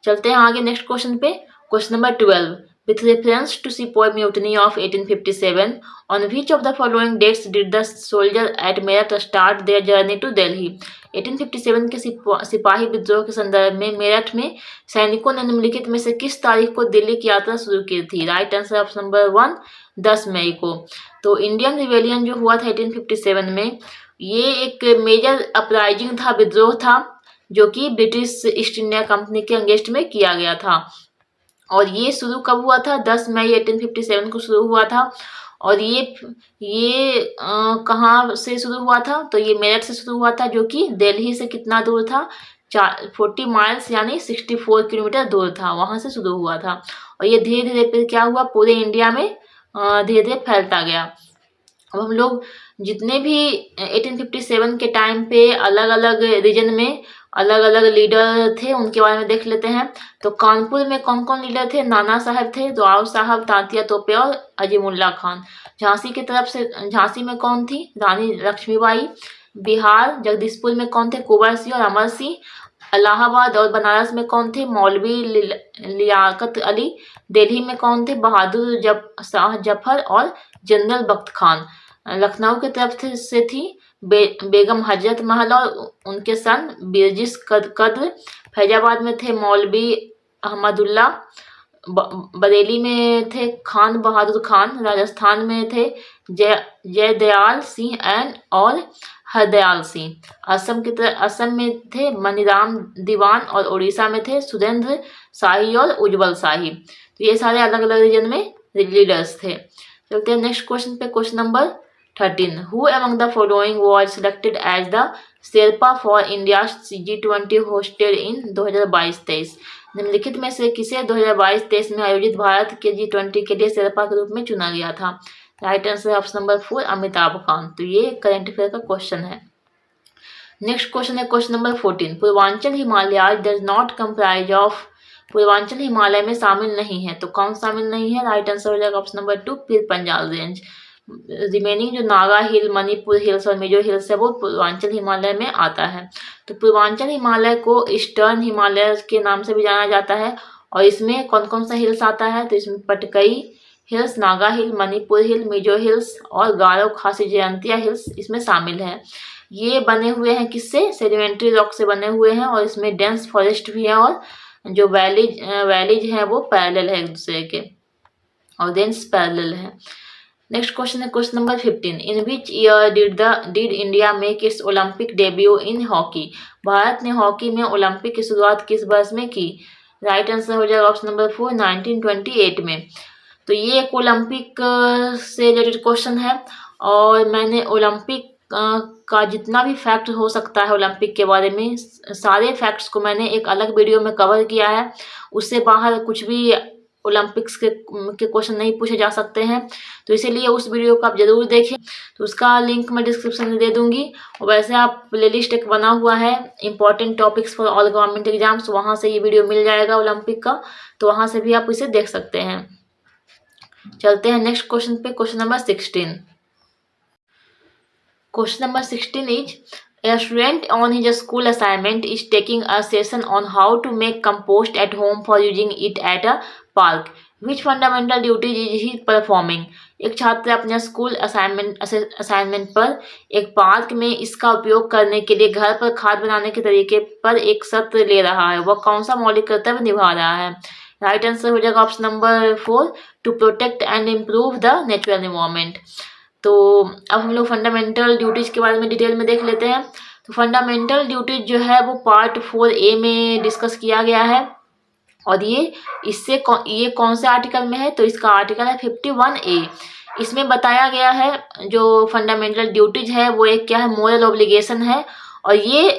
Speaker 1: चलते हैं आगे नेक्स्ट क्वेश्चन पे। Question number 12, with reference to Sepoy Mutiny of 1857, on which of the following dates did the soldier at Meerut start their journey to Delhi? 1857 के सिपाही विद्रोह के संदर्भ में मेरठ में सैनिकों ने निम्नलिखित में से किस तारीख को दिल्ली की यात्रा शुरू की थी। राइट आंसर ऑप्शन नंबर 1, 10 मई को। तो इंडियन रिवेलियन जो हुआ था 1857 में, ये एक मेजर अपराइजिंग था, विद्रोह था, जो कि ब्रिटिश ईस्ट इंडिया कंपनी के अगेंस्ट में किया गया था। और ये शुरू कब हुआ था, 10 मई 1857 को शुरू हुआ था। और ये कहाँ से शुरू हुआ था। तो ये मेरठ से शुरू हुआ था, जो कि दिल्ली से कितना दूर था, 40 माइल्स यानी 64 किलोमीटर दूर था, वहाँ से शुरू हुआ था। और ये धीरे धीरे फिर क्या हुआ, पूरे इंडिया में धीरे धीरे फैलता गया। अब हम लोग जितने भी 1857 के टाइम पे अलग अलग रीजन में अलग अलग लीडर थे उनके बारे में देख लेते हैं। तो कानपुर में कौन कौन लीडर थे, नाना साहब थे, राव साहब, तांतिया तोपे और अजीमुल्ला खान। झांसी की तरफ से, झांसी में कौन थी, रानी लक्ष्मीबाई। बिहार जगदीशपुर में कौन थे, कुंवर सिंह और अमर सिंह। इलाहाबाद और बनारस में कौन थे, मौलवी लियाकत अली। दिल्ली में कौन थे, बहादुर शाह जफर और जनरल बख्त खान। लखनऊ की तरफ से थी बेगम हजरत महल और उनके सन बिरजिस कद्र। फैजाबाद में थे मौलवी अहमदुल्ला। बरेली में थे खान बहादुर खान। राजस्थान में थे जयदयाल सिंह और हरदयाल सिंह। असम में थे मनीराम दीवान और उड़ीसा में थे सुरेंद्र शाही और उज्जवल शाही। तो ये सारे अलग अलग रीजन में लीडर्स थे। चलते हैं नेक्स्ट क्वेश्चन पे। Question number 13, Who among the following was selected as the Sherpa for India's G20 hosted in 2022-23? निम्नलिखित में से किसे 2022-23 में आयोजित भारत के G20 के लिए शेरपा के रूप में चुना गया था। Right answer option number 4, Amitabh Kant. तो ये करंट अफेयर का क्वेश्चन है। नेक्स्ट क्वेश्चन है question number 14, Purvanchal Himalaya does not comprise of. Purvanchal Himalaya में शामिल नहीं है, तो कौन शामिल नहीं है। राइट आंसर हो जाएगा option number 2, Pir Panjal range. Remaining जो नागा हिल, मणिपुर हिल्स और मिजो हिल्स है वो पूर्वांचल हिमालय में आता है। तो पूर्वांचल हिमालय को ईस्टर्न हिमालय के नाम से भी जाना जाता है। और इसमें कौन कौन सा हिल्स आता है, तो इसमें पटकई हिल्स, नागा हिल, मणिपुर हिल, मिजो हिल्स और गारो खासी जयंतिया हिल्स इसमें शामिल है। ये बने हुए हैं किससे, सेडिमेंट्री रॉक से बने हुए हैं और इसमें डेंस फॉरेस्ट भी है और जो वैलीज हैं वो पैरेलल है एक दूसरे के और डेंस पैरेलल है। नेक्स्ट क्वेश्चन है question number 15, in which year did India make it's Olympic debut in hockey. Bharat ने हॉकी में ओलंपिक की शुरुआत किस वर्ष में की। राइट आंसर हो जाएगा ऑप्शन नंबर 4, 1928 में। तो ये एक ओलंपिक से रिलेटेड क्वेश्चन है और मैंने ओलंपिक का जितना भी फैक्ट हो सकता है ओलंपिक के बारे में, सारे फैक्ट्स को मैंने एक अलग वीडियो में कवर किया है। उससे बाहर कुछ भी ओलंपिक्स के क्वेश्चन नहीं पूछे जा सकते हैं, तो इसीलिए उस वीडियो को आप ज़रूर देखें। तो उसका लिंक मैं डिस्क्रिप्शन में दे दूंगी। और वैसे आप प्लेलिस्ट एक बना हुआ है important topics for all government exams, वहाँ से ये वीडियो मिल जाएगा ओलंपिक का, तो वहाँ से भी आप इसे देख सकते हैं। चलते हैं नेक्स्ट क्वेश्चन पे, question number 16। Question number 16 is, a student on his school assignment is taking a session on how to make compost at home for using it at a park. Which fundamental duties is he performing? एक छात्र अपने school assignment पर एक park में इसका उपयोग करने के लिए घर पर खाद बनाने के तरीके पर एक सत्र ले रहा है। वह कौन सा मौलिक कर्तव्य निभा रहा है? राइट आंसर हो जाएगा option number 4, to protect and improve the natural environment. तो अब हम लोग फंडामेंटल ड्यूटीज़ के बारे में डिटेल में देख लेते हैं। तो फंडामेंटल ड्यूटीज जो है वो पार्ट 4A में डिस्कस किया गया है, और ये कौन से आर्टिकल में है? तो इसका आर्टिकल है 51A। इसमें बताया गया है जो फंडामेंटल ड्यूटीज है वो एक क्या है, मोरल ऑब्लिगेशन है, और ये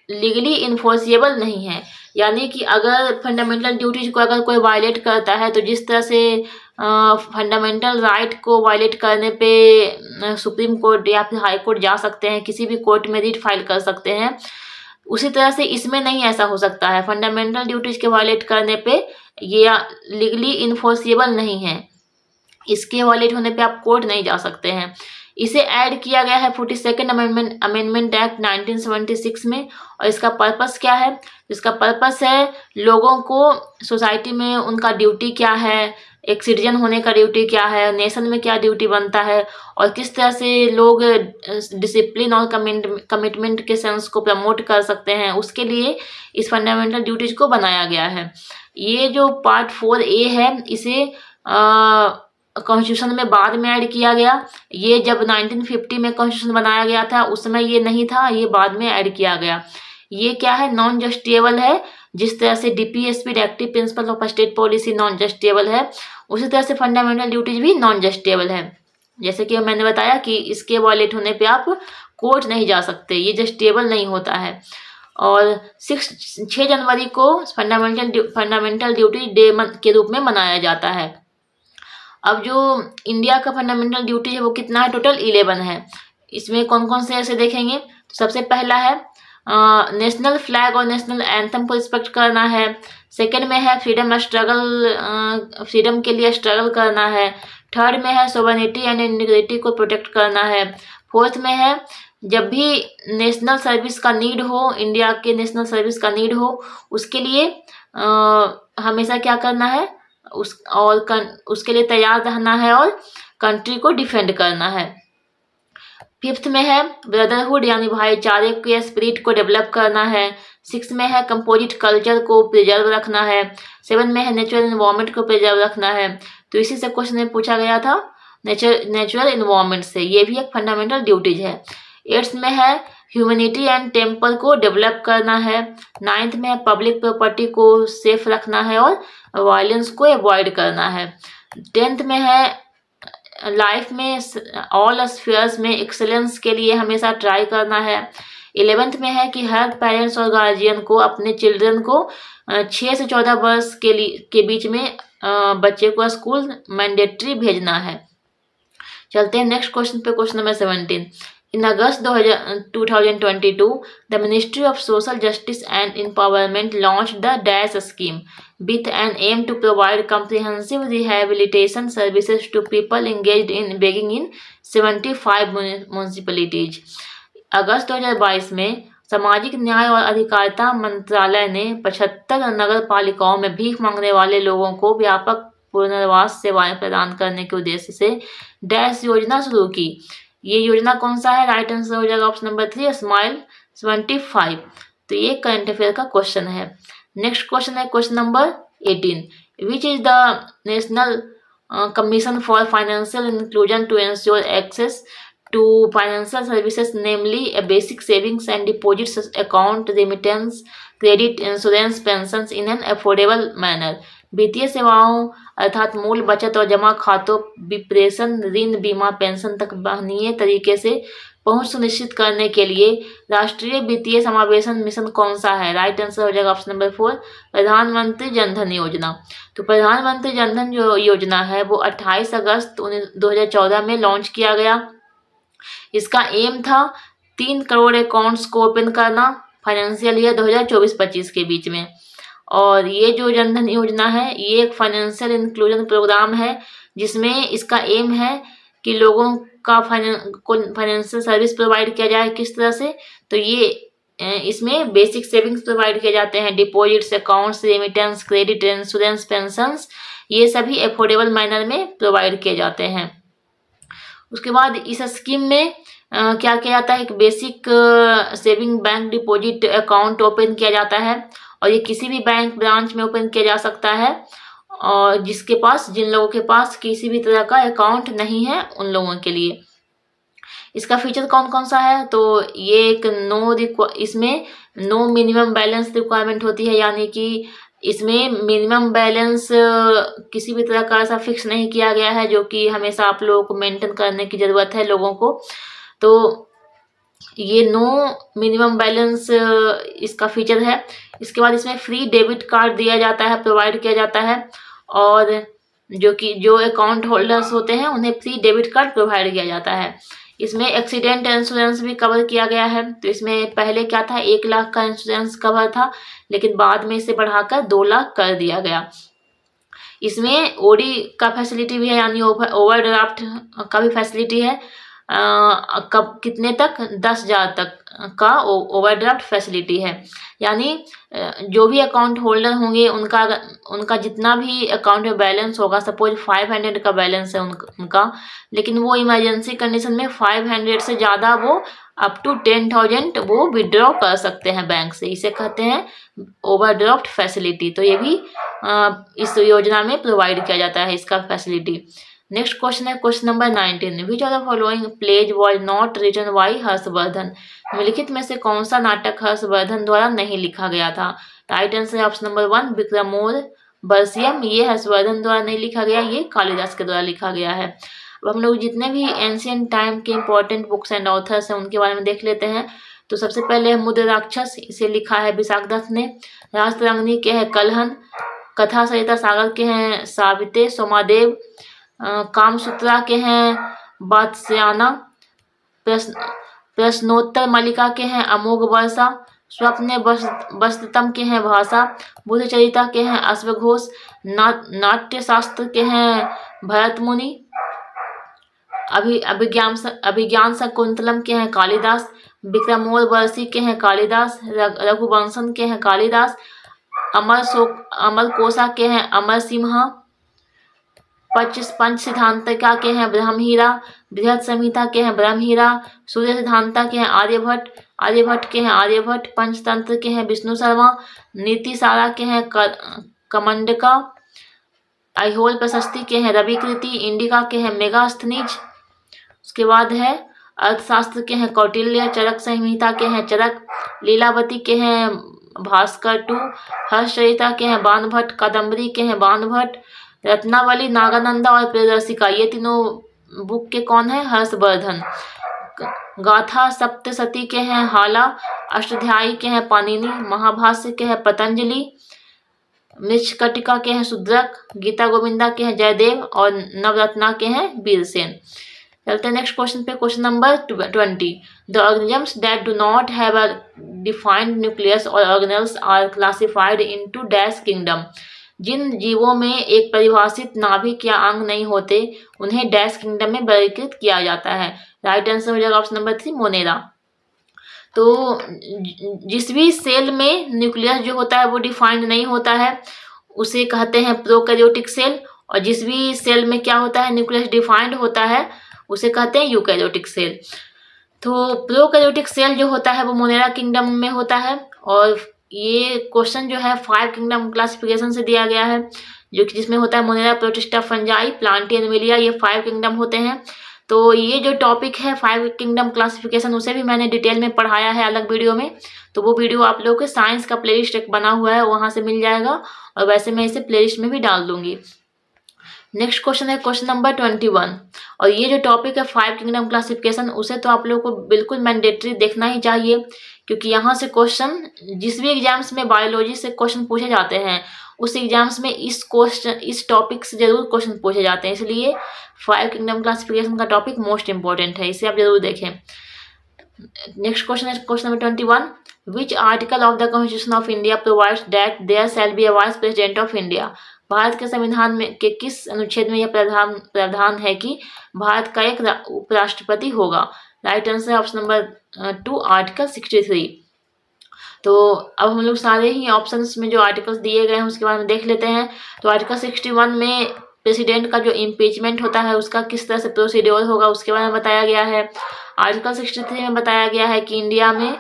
Speaker 1: लीगली इन्फोर्सिएबल नहीं है। यानी कि अगर फंडामेंटल ड्यूटीज को अगर कोई वायलेट करता है, तो जिस तरह से फंडामेंटल राइट को वायलेट करने पे सुप्रीम कोर्ट या फिर हाई कोर्ट जा सकते हैं, किसी भी कोर्ट में रिट फाइल कर सकते हैं, उसी तरह से इसमें नहीं ऐसा हो सकता है। फंडामेंटल ड्यूटीज के वायलेट करने पे ये लीगली इन्फोर्सिएबल नहीं है, इसके वायलेट होने पे आप कोर्ट नहीं जा सकते हैं। इसे ऐड किया गया है 42nd अमेंडमेंट एक्ट 1976 में, और इसका पर्पस क्या है? इसका पर्पस है लोगों को सोसाइटी में उनका ड्यूटी क्या है, एक सिटीजन होने का ड्यूटी क्या है, नेशन में क्या ड्यूटी बनता है, और किस तरह से लोग डिसिप्लिन और कमिटमेंट के सेंस को प्रमोट कर सकते हैं, उसके लिए इस फंडामेंटल ड्यूटीज को बनाया गया है। ये जो पार्ट 4A है, इसे कॉन्स्टिट्यूशन में बाद में ऐड किया गया। ये जब 1950 में कॉन्स्टिट्यूशन बनाया गया था उस समय ये नहीं था, ये बाद में ऐड किया गया। ये क्या है, नॉन जस्टिएबल है। जिस तरह से DPSP directive principle of state policy non justiciable है, उसी तरह से फंडामेंटल ड्यूटीज भी नॉन जस्टिएबल है। जैसे कि मैंने बताया कि इसके वायलेट होने पे आप कोर्ट नहीं जा सकते, ये जस्टिएबल नहीं होता है। और 6 जनवरी को फंडामेंटल ड्यूटी डे के रूप में मनाया जाता है। अब जो इंडिया का फंडामेंटल ड्यूटी है वो कितना है? टोटल 11 है। इसमें कौन कौन से ऐसे देखेंगे? तो सबसे पहला है नेशनल फ्लैग और नेशनल एंथम को रिस्पेक्ट करना है। सेकंड में है फ्रीडम के लिए स्ट्रगल करना है। थर्ड में है सोवरेनिटी एंड इंटीग्रिटी को प्रोटेक्ट करना है। फोर्थ में है जब भी नेशनल सर्विस का नीड हो, इंडिया के नेशनल सर्विस का नीड हो, उसके लिए हमेशा क्या करना है, उसके लिए तैयार रहना है और कंट्री को डिफेंड करना है। फिफ्थ में है ब्रदरहुड यानी भाईचारे के स्पिरिट को डेवलप करना है। सिक्स में है कंपोजिट कल्चर को प्रिजर्व रखना है। 7 में है नेचुरल एनवायरनमेंट को प्रिजर्व रखना है। तो इसी से क्वेश्चन में पूछा गया था नेचुरल एनवायरनमेंट से, ये भी एक फंडामेंटल ड्यूटीज है। 8th में है ह्यूमैनिटी एंड टेम्पल को डेवलप करना है। 9th में है पब्लिक प्रॉपर्टी को सेफ रखना है और वायलेंस को अवॉइड करना है। 10th में है लाइफ में ऑल स्फीयर्स में एक्सेलेंस के लिए हमेशा ट्राई करना है। 11th में है कि हर पेरेंट्स और गार्जियन को अपने चिल्ड्रन को 6 से 14 वर्ष के बीच में बच्चे को स्कूल मैंडेटरी भेजना है। चलते हैं नेक्स्ट क्वेश्चन पे, question number 17। In August 2022, the Ministry of Social Justice and Empowerment launched the DASH scheme with an aim to provide comprehensive rehabilitation services to people engaged in begging in 75 municipalities. अगस्त 2022 में सामाजिक न्याय और अधिकारिता मंत्रालय ने 75 नगर पालिकाओं में भीख मांगने वाले लोगों को व्यापक पुनर्वास सेवाएं प्रदान करने के उद्देश्य से डैश योजना शुरू की। ये योजना कौन सा है? राइट आंसर हो जाएगा ऑप्शन नंबर 3, स्माइल 25। तो ये करंट अफेयर का क्वेश्चन है। नेक्स्ट क्वेश्चन है question number 18। Which is the national commission for financial inclusion to insure access to financial services, namely a basic savings and deposits account, remittance, credit, insurance, pensions in an affordable manner। वित्तीय सेवाओं अर्थात मूल बचत और जमा खातों, विप्रेषण, ऋण, बीमा, पेंशन तक वहनीय तरीके से पहुंच सुनिश्चित करने के लिए राष्ट्रीय वित्तीय समावेशन मिशन कौन सा है? राइट आंसर हो जाएगा ऑप्शन नंबर 4, प्रधानमंत्री जनधन योजना। तो प्रधानमंत्री जनधन जो योजना है वो 28 अगस्त 2014 में लॉन्च किया गया। इसका एम था 3 करोड़ अकाउंट्स को ओपन करना फाइनेंशियल ईयर 2024-25 के बीच में। और ये जो जनधन योजना है ये एक फाइनेंशियल इंक्लूजन प्रोग्राम है जिसमें इसका एम है कि लोगों का फाइनेंशियल सर्विस प्रोवाइड किया जाए। किस तरह से? तो ये इसमें बेसिक सेविंग्स प्रोवाइड किए जाते हैं, deposits, accounts, remittance, credit, insurance, pensions, ये सभी अफोर्डेबल मैनर में प्रोवाइड किए जाते हैं। उसके बाद इस स्कीम में क्या किया जाता है? एक basic saving bank deposit account open किया जाता है और ये किसी भी बैंक ब्रांच में ओपन किया जा सकता है और जिन लोगों के पास किसी भी तरह का अकाउंट नहीं है उन लोगों के लिए। इसका फीचर कौन कौन सा है? तो ये एक इसमें नो मिनिमम बैलेंस रिक्वायरमेंट होती है, यानी कि इसमें मिनिमम बैलेंस किसी भी तरह का ऐसा फिक्स नहीं किया गया है जो कि हमेशा आप लोगों को मेंटेन करने की ज़रूरत है लोगों को। तो ये नो मिनिमम बैलेंस इसका फीचर है। इसके बाद इसमें फ्री डेबिट कार्ड दिया जाता है, प्रोवाइड किया जाता है और जो अकाउंट होल्डर्स होते हैं उन्हें फ्री डेबिट कार्ड प्रोवाइड किया जाता है। इसमें एक्सीडेंट इंश्योरेंस भी कवर किया गया है। तो इसमें पहले क्या था, 1 लाख का इंश्योरेंस कवर था, लेकिन बाद में इसे बढ़ाकर 2 लाख कर दिया गया। इसमें ओडी का फैसिलिटी भी है, यानी ओवरड्राफ्ट का भी फैसिलिटी है। कब कितने तक? 10,000 तक का ओवरड्राफ्ट फैसिलिटी है। यानी जो भी अकाउंट होल्डर होंगे उनका जितना भी अकाउंट में बैलेंस होगा, सपोज 500 का बैलेंस है उनका, लेकिन वो इमरजेंसी कंडीशन में 500 से ज़्यादा वो अप टू 10,000 वो विड्रॉ कर सकते हैं बैंक से। इसे कहते हैं ओवरड्राफ्ट फैसिलिटी। तो ये भी इस योजना में प्रोवाइड किया जाता है, इसका फैसिलिटी। नेक्स्ट क्वेश्चन है question number 19, which of the following pledge was not written by Harshvardhan? निम्नलिखित में से कौन सा नाटक हर्षवर्धन द्वारा नहीं लिखा गया था? राइट आंसर है ऑप्शन नंबर 1, विक्रमोर्वशीयम। ये हर्षवर्धन द्वारा नहीं लिखा गया, ये कालिदास के द्वारा लिखा गया है। अब हम लोग जितने भी एंशियंट टाइम के इंपॉर्टेंट बुक्स एंड ऑथर्स हैं उनके बारे में देख लेते हैं। तो सबसे पहले मुद्र राक्षस, इसे लिखा है विशाखदत्त ने। राजतरंगिणी के हैं कलहन। कथा सरिता सागर के हैं साविते सोमादेव। कामसूत्रा के हैं बात्स्यायना। प्रश्नोत्तर मालिका के हैं अमोघ वर्षा। स्वप्न वस्तुतम के हैं भाषा। बुद्धचरिता के हैं अश्वघोष। नाट्य शास्त्र के हैं भरत मुनि। अभिज्ञान शकुंतलम के हैं कालिदास। विक्रमोर्वशी के हैं कालिदास। रघुवंशम के हैं कालिदास। अमर कोशा के हैं अमर सिम्हा। पंच सिद्धांतिका के हैं ब्रह्महीरा। बृहद संहिता के हैं ब्रह्महीरा। सूर्य सिद्धांता के हैं आर्यभट्ट के हैं आर्यभट्ट। पंचतंत्र के हैं विष्णु शर्मा। नीति सारा के हैं कमंडका। ऐहोल प्रशस्ति के हैं रविकृति। इंडिका के हैं मेगास्थनीज। उसके बाद है अर्थशास्त्र के हैं कौटिल्य। चरक संहिता के हैं चरक। लीलावती के हैं भास्कर टू। हर्षचरिता के हैं बाणभट्ट। कादम्बरी के हैं बाणभट्ट। रत्नावली, नागानंदा और प्रियदर्शिका, ये तीनों बुक के कौन है? हर्षवर्धन। गाथा सप्तशती के हैं हाला। अष्टाध्यायी के हैं पाणिनि। महाभाष्य के हैं पतंजलि। मृच्छकटिका के हैं शुद्रक। गीता गोविंदा के हैं जयदेव और नवरत्ना के हैं वीरसेन। चलते हैं नेक्स्ट क्वेश्चन पे, question number 20। The organisms that do not have a defined nucleus और organelles are classified into dash kingdom? जिन जीवों में एक परिभाषित नाभिक या अंग नहीं होते उन्हें डैश किंगडम में वर्गीकृत किया जाता है। राइट आंसर हो जाएगा ऑप्शन नंबर 3, मोनेरा। तो जिस भी सेल में न्यूक्लियस जो होता है वो डिफाइंड नहीं होता है उसे कहते हैं प्रोकैरियोटिक सेल, और जिस भी सेल में क्या होता है न्यूक्लियस डिफाइंड होता है उसे कहते हैं यूकैरियोटिक सेल। तो प्रोकैरियोटिक सेल जो होता है वो मोनेरा किंगडम में होता है। और ये क्वेश्चन जो है 5 किंगडम क्लासिफिकेशन से दिया गया है, जो कि जिसमें होता है Monera, protista, fungi, Plantae, Animalia, ये 5 किंगडम होते हैं। तो ये जो टॉपिक है 5 किंगडम क्लासिफिकेशन उसे भी मैंने डिटेल में पढ़ाया है अलग वीडियो में। तो वो वीडियो आप लोगों के साइंस का प्लेलिस्ट एक बना हुआ है, वहाँ से मिल जाएगा, और वैसे मैं इसे प्लेलिस्ट में भी डाल दूंगी। नेक्स्ट क्वेश्चन है क्वेश्चन नंबर 21, और ये जो टॉपिक है 5 किंगडम क्लासिफिकेशन, उसे तो आप लोगों को बिल्कुल मैंडेटरी देखना ही चाहिए, क्योंकि यहाँ से क्वेश्चन जिस भी एग्जाम्स में बायोलॉजी से क्वेश्चन पूछे जाते हैं उस एग्जाम्स में इस टॉपिक से जरूर क्वेश्चन पूछे जाते हैं, इसलिए 5 किंगडम क्लासिफिकेशन का टॉपिक मोस्ट इंपॉर्टेंट है, इसे आप जरूर देखें। नेक्स्ट क्वेश्चन है question number 21, which article of the constitution of India provides that there shall be a vice president of India. Bharat के संविधान में के किस अनुच्छेद में यह प्रावधान है कि भारत का एक उपराष्ट्रपति होगा? राइट आंसर है ऑप्शन नंबर 2, आर्टिकल 63। तो अब हम लोग सारे ही ऑप्शंस में जो आर्टिकल्स दिए गए हैं उसके बारे में देख लेते हैं। तो आर्टिकल 61 में प्रेसिडेंट का जो इम्पीचमेंट होता है उसका किस तरह से प्रोसीड्योर होगा उसके बारे में बताया गया है। आर्टिकल 63 में बताया गया है कि इंडिया में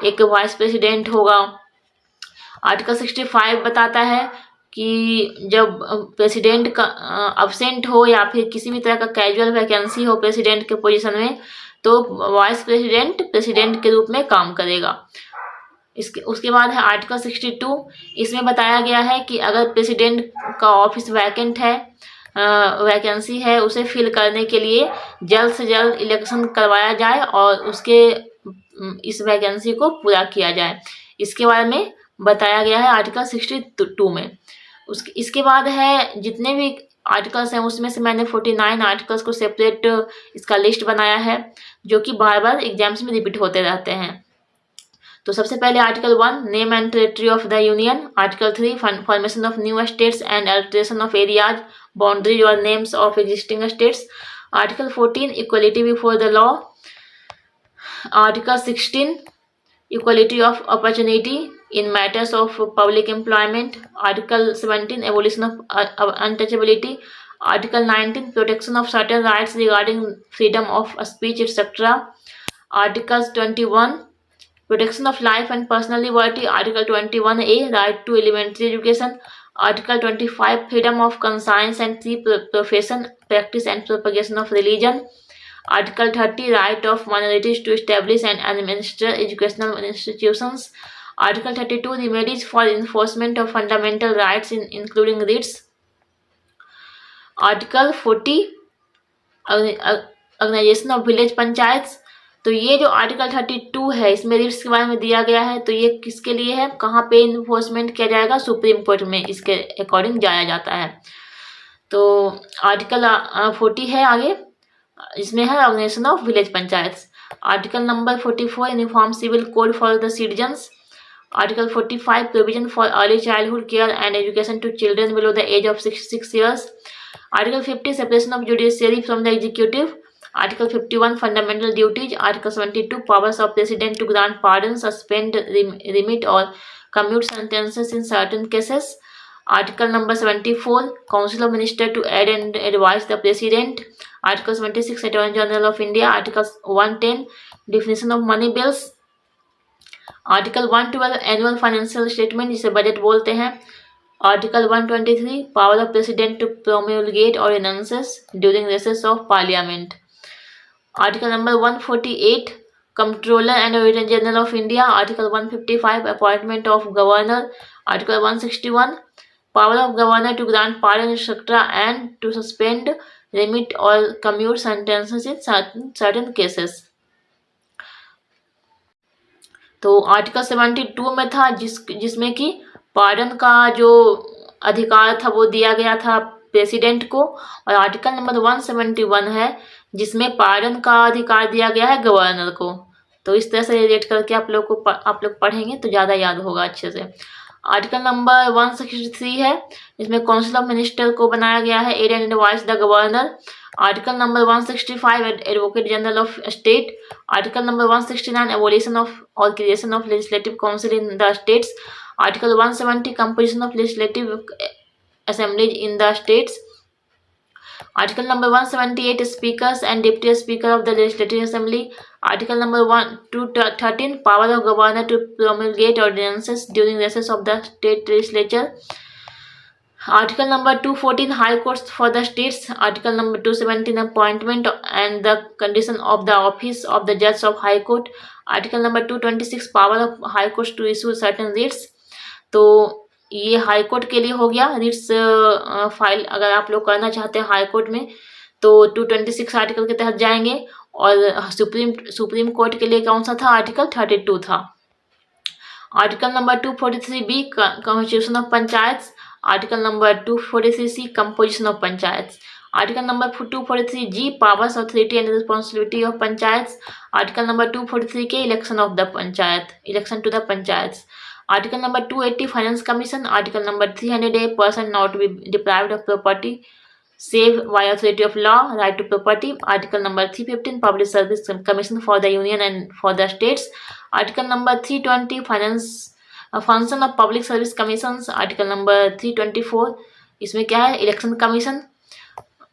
Speaker 1: एक वाइस प्रेसिडेंट होगा। आर्टिकल 65 बताता है कि जब प्रेसिडेंट का अब्सेंट हो या फिर किसी भी तरह का कैजुअल वैकेंसी हो प्रेसिडेंट के पोजीशन में, तो वाइस प्रेसिडेंट प्रेसिडेंट के रूप में काम करेगा। उसके बाद है आर्टिकल 62, इसमें बताया गया है कि अगर प्रेसिडेंट का ऑफिस वैकेंट है, वैकेंसी है, उसे फिल करने के लिए जल्द से जल्द इलेक्शन करवाया जाए और उसके इस वैकेंसी को पूरा किया जाए, इसके बारे में बताया गया है आर्टिकल 62 में। इसके बाद है जितने भी आर्टिकल्स हैं उसमें से मैंने 49 आर्टिकल्स को सेपरेट इसका लिस्ट बनाया है जो कि बार बार एग्जाम्स में रिपीट होते रहते हैं। तो सबसे पहले article 1, name and territory of the union. Article 3, formation of new states and alteration of areas, boundaries और names of existing states. Article 14, equality before the law. Article 16, equality of opportunity in matters of public employment. Article 17, abolition of untouchability. Article 19, protection of certain rights regarding freedom of speech, etc. Article 21, protection of life and personal liberty. Article 21A, right to elementary education. Article 25, freedom of conscience and free profession, practice and propagation of religion. Article 30, right of minorities to establish and administer educational institutions. Article 32, remedies for enforcement of fundamental rights including writs. Article 40, organisation of village panchayat. तो ये जो article 32 है इसमें Ritz के बारे में दिया गया है, तो ये किसके लिए है, कहाँ पे इन्फोर्समेंट किया जाएगा, सुप्रीम कोर्ट में इसके अकॉर्डिंग जाया जाता है। तो आर्टिकल 40 है आगे, इसमें है organisation of village panchayat. Article number 44, uniform civil code for the citizens. Article 45, provision for early childhood care and education to children below the age of 6 years। Article 50, separation of judiciary from the executive. Article 51, fundamental duties. Article 72, powers of president to grant pardon, suspend, remit और commute sentences in certain cases. Article number 74, Council of Ministers to aid and advise the President. Article 76, Attorney General of India. Article 110, definition of money bills. Article 112, annual financial statement जिसे budget बोलते हैं. Article 123, power of President to promulgate ordinances during recess of Parliament. Article number 148, Comptroller and Auditor General of India. Article 155, appointment of Governor. Article 161, power of Governor to grant pardon, etc. and to suspend, remit or commute sentences in certain cases. तो article 72 में था जिसमें कि pardon का जो अधिकार था वो दिया गया था प्रेसिडेंट को, और आर्टिकल नंबर 171 है जिसमें पार्डन का अधिकार दिया गया है गवर्नर को। तो इस तरह से रिलेट करके आप लोग पढ़ेंगे तो ज़्यादा याद होगा अच्छे से। आर्टिकल नंबर 163 है, इसमें काउंसिल ऑफ मिनिस्टर को बनाया गया है, aid and advice the governor. Article number 165, advocate general of state. Article number 169, abolition of और creation of legislative council in the states. Article 170, composition of legislative assemblies in the states. Article number 178, speakers and deputy speaker of the legislative assembly. Article number 213, power of governor to promulgate ordinances during recess of the state legislature. Article number 214, high courts for the states. Article number 217, appointment and the condition of the office of the judge of high court. Article number 226, power of high courts to issue certain writs. तो ये high court के लिए हो गया Ritz file अगर आप लोग करना चाहते हैं हाई कोर्ट में तो 226 आर्टिकल के तहत जाएंगे, और सुप्रीम कोर्ट के लिए कौन सा था, आर्टिकल 32 था। Article number 243B constitution of panchayat, article number 243C composition of panchayat, article number 243G powers authority and responsibility of panchayat, article number 243K election of the panchayat, election to the panchayat, article number 280 finance commission, article number 300A person not to be deprived of property save by authority of law right to property, article number 315 public service commission for the union and for the states, article number 320 finance function of public service commissions, article number 324 इसमें क्या है, election commission,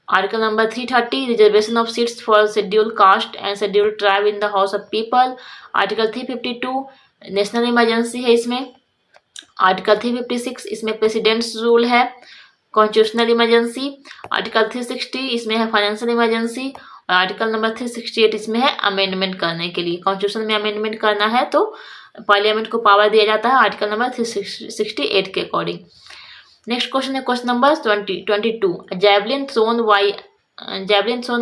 Speaker 1: article number 330 reservation of seats for scheduled caste and scheduled tribe in the house of people, article 352 national emergency है इसमें, article 356 इसमें presidents rule है, constitutional emergency, article 360 इसमें है financial emergency, और आर्टिकल नंबर 368 इसमें है amendment करने के लिए, कॉन्स्टिट्यूशन में अमेंडमेंट करना है तो पार्लियामेंट को पावर दिया जाता है आर्टिकल नंबर 368 के अकॉर्डिंग। नेक्स्ट क्वेश्चन है question number 22, javelin thrown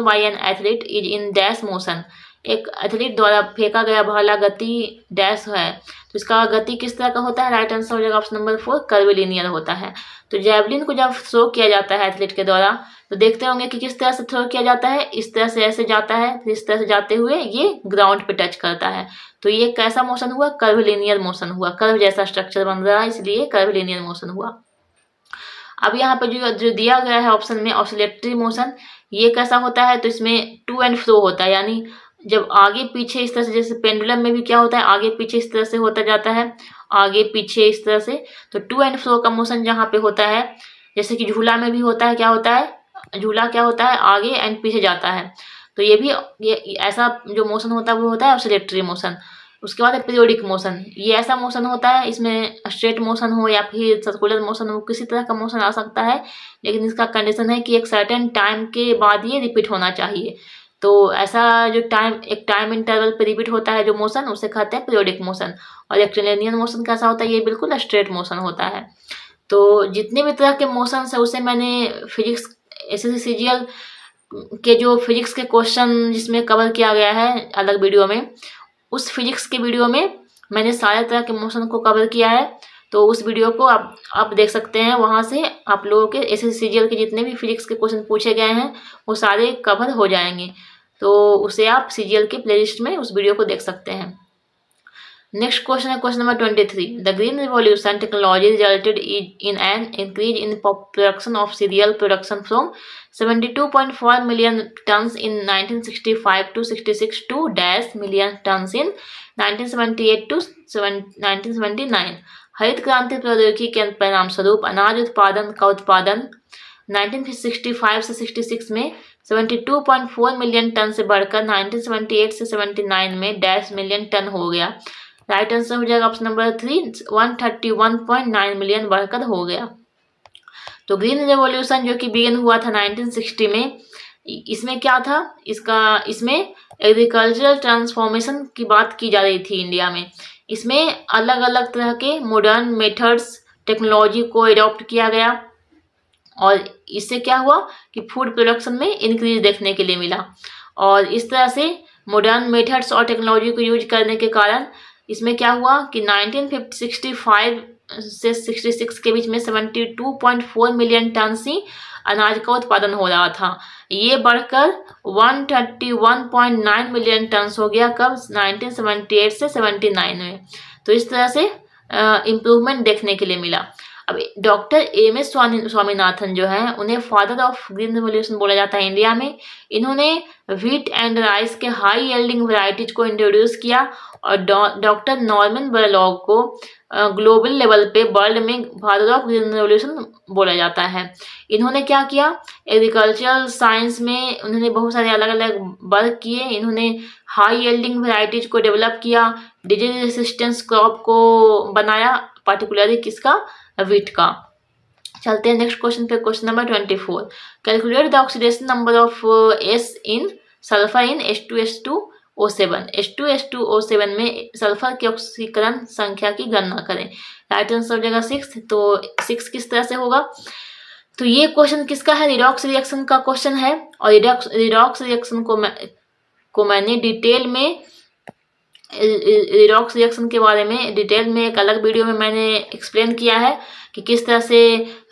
Speaker 1: by an athlete is in dash motion, एक एथलीट द्वारा फेंका गया भाला गति डैश है, तो इसका गति किस तरह का होता है, राइट आंसर हो जाएगा ऑप्शन नंबर 4 कर्विलिनियर होता है। तो जैवलिन को जब थ्रो किया जाता है एथलीट के द्वारा तो देखते होंगे कि किस तरह से थ्रो किया जाता है, इस तरह से ऐसे जाता है, फिर इस तरह से जाते हुए ये ग्राउंड पे टच करता है, तो ये कैसा मोशन हुआ, कर्विलिनियर मोशन हुआ, कर्व जैसा स्ट्रक्चर बन रहा है इसलिए कर्विलिनियर मोशन हुआ। अब यहाँ पे जो दिया गया है ऑप्शन में ऑसिलेटरी मोशन, ये कैसा होता है, तो इसमें टू एंड फ्रो होता है, यानी जब आगे पीछे इस तरह से, जैसे पेंडुलम में भी क्या होता है आगे पीछे इस तरह से होता जाता है, आगे पीछे इस तरह से, तो टू एंड फ्रो का मोशन जहाँ पे होता है, जैसे कि झूला में भी होता है, क्या होता है, झूला क्या होता है आगे एंड पीछे जाता है, तो ये ऐसा जो मोशन होता है वो होता है ऑसिलेटरी मोशन। उसके बाद है पीरियोडिक मोशन, ये ऐसा मोशन होता है, इसमें स्ट्रेट मोशन हो या फिर सर्कुलर मोशन हो, किसी तरह का मोशन आ सकता है, लेकिन इसका कंडीशन है कि एक सर्टेन टाइम के बाद ये रिपीट होना चाहिए, तो ऐसा जो एक टाइम इंटरवल पे रिपीट होता है जो मोशन, उसे कहते हैं पीरियोडिक मोशन। और रेक्टिलिनियर मोशन कैसा होता है, ये बिल्कुल स्ट्रेट मोशन होता है। तो जितने भी तरह के मोशन है उसे मैंने फिजिक्स SSC के जो फिजिक्स के क्वेश्चन जिसमें कवर किया गया है अलग वीडियो में, उस फिजिक्स के वीडियो में मैंने सारे तरह के मोशन को कवर किया है, तो उस वीडियो को आप देख सकते हैं, वहाँ से आप लोगों के SSC के जितने भी फिजिक्स के क्वेश्चन पूछे गए हैं वो सारे कवर हो जाएंगे, तो उसे आप CGL के प्लेलिस्ट में उस वीडियो को देख सकते हैं। नेक्स्ट क्वेश्चन है question number 23, the green revolution technology resulted in an increase in production of serial production from 72.4 million tons in 1965 to 66 to dash million tons in 1978 to 1979। हरित क्रांति प्रौद्योगिकी के परिणाम स्वरूप अनाज उत्पादन का उत्पादन 1965 से 66 में 72.4 मिलियन टन से बढ़कर 1978 से 79 में डैश मिलियन टन हो गया। राइट आंसर हो जाएगा ऑप्शन नंबर 3, 131.9 मिलियन बढ़कर हो गया। तो ग्रीन रेवोल्यूशन जो कि बिगिन हुआ था 1960 में, इसमें क्या था, इसमें एग्रीकल्चरल ट्रांसफॉर्मेशन की बात की जा रही थी इंडिया में। इसमें अलग अलग तरह के मॉडर्न मेथड्स टेक्नोलॉजी को एडॉप्ट किया गया और इससे क्या हुआ कि फूड प्रोडक्शन में इंक्रीज देखने के लिए मिला। और इस तरह से मॉडर्न मेथड्स और टेक्नोलॉजी को यूज करने के कारण इसमें क्या हुआ कि 1965 से 66 के बीच में 72.4 मिलियन टन से अनाज का उत्पादन हो रहा था। ये बढ़कर 131.9 मिलियन टन हो गया कब, 1978 से 79 में। तो इस तरह से इम्प्रूवमेंट देखने के लिए मिला। अब डॉक्टर MS स्वामीनाथन जो है, उन्हें फादर ऑफ ग्रीन रेवोल्यूशन बोला जाता है इंडिया में। इन्होंने व्हीट एंड राइस के हाई यील्डिंग वैरायटीज को इंट्रोड्यूस किया और डॉक्टर नॉर्मन बोरलॉग को ग्लोबल लेवल पे वर्ल्ड में फादर ऑफ ग्रीन रेवोल्यूशन बोला जाता है। इन्होंने क्या किया, एग्रीकल्चरल साइंस में उन्होंने बहुत सारे अलग अलग वर्क किए। इन्होंने हाई यील्डिंग वैरायटीज को डेवलप किया, डिजीज रेसिस्टेंस क्रॉप को बनाया, पर्टिकुलरली किसका, व्हीट का। चलते हैं नेक्स्ट क्वेश्चन पे, question number 24, calculate the oxidation number of S in sulphur in H2SO7। H2SO7 में सल्फर के ऑक्सीकरण संख्या की गणना करें। राइट आंसर हो जाएगा 6। तो 6 किस तरह से होगा? तो ये क्वेश्चन किसका है? रिडॉक्स रिएक्शन का क्वेश्चन है। और रिडॉक्स रिएक्शन को मैंने डिटेल में रिडॉक्स रिएक्शन के बारे में डिटेल में एक अलग वीडियो में मैंने एक्सप्लेन किया है कि किस तरह से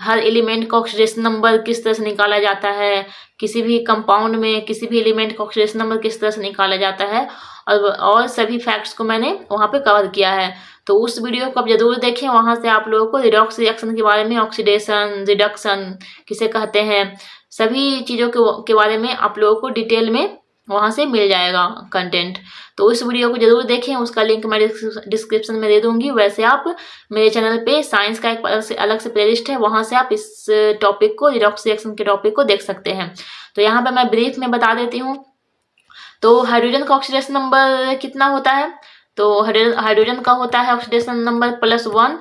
Speaker 1: हर एलिमेंट का ऑक्सीडेशन नंबर किस तरह से निकाला जाता है, किसी भी कंपाउंड में किसी भी एलिमेंट का ऑक्सीडेशन नंबर किस तरह से निकाला जाता है, और सभी फैक्ट्स को मैंने वहाँ पे कवर किया है। तो उस वीडियो को आप जरूर देखें, वहाँ से आप लोगों को रिडॉक्स रिएक्शन के बारे में, ऑक्सीडेशन, रिडक्शन किसे कहते हैं, सभी चीज़ों के बारे में आप लोगों को डिटेल में वहाँ से मिल जाएगा कंटेंट। तो उस वीडियो को जरूर देखें, उसका लिंक मैं डिस्क्रिप्शन में दे दूंगी। वैसे आप मेरे चैनल पे साइंस का एक अलग से प्लेलिस्ट है, वहाँ से आप इस टॉपिक को, रिडॉक्स रिएक्शन के टॉपिक को देख सकते हैं। तो यहाँ पे मैं ब्रीफ में बता देती हूँ। तो हाइड्रोजन का ऑक्सीडेशन नंबर कितना होता है? तो हाइड्रोजन का होता है ऑक्सीडेशन नंबर +1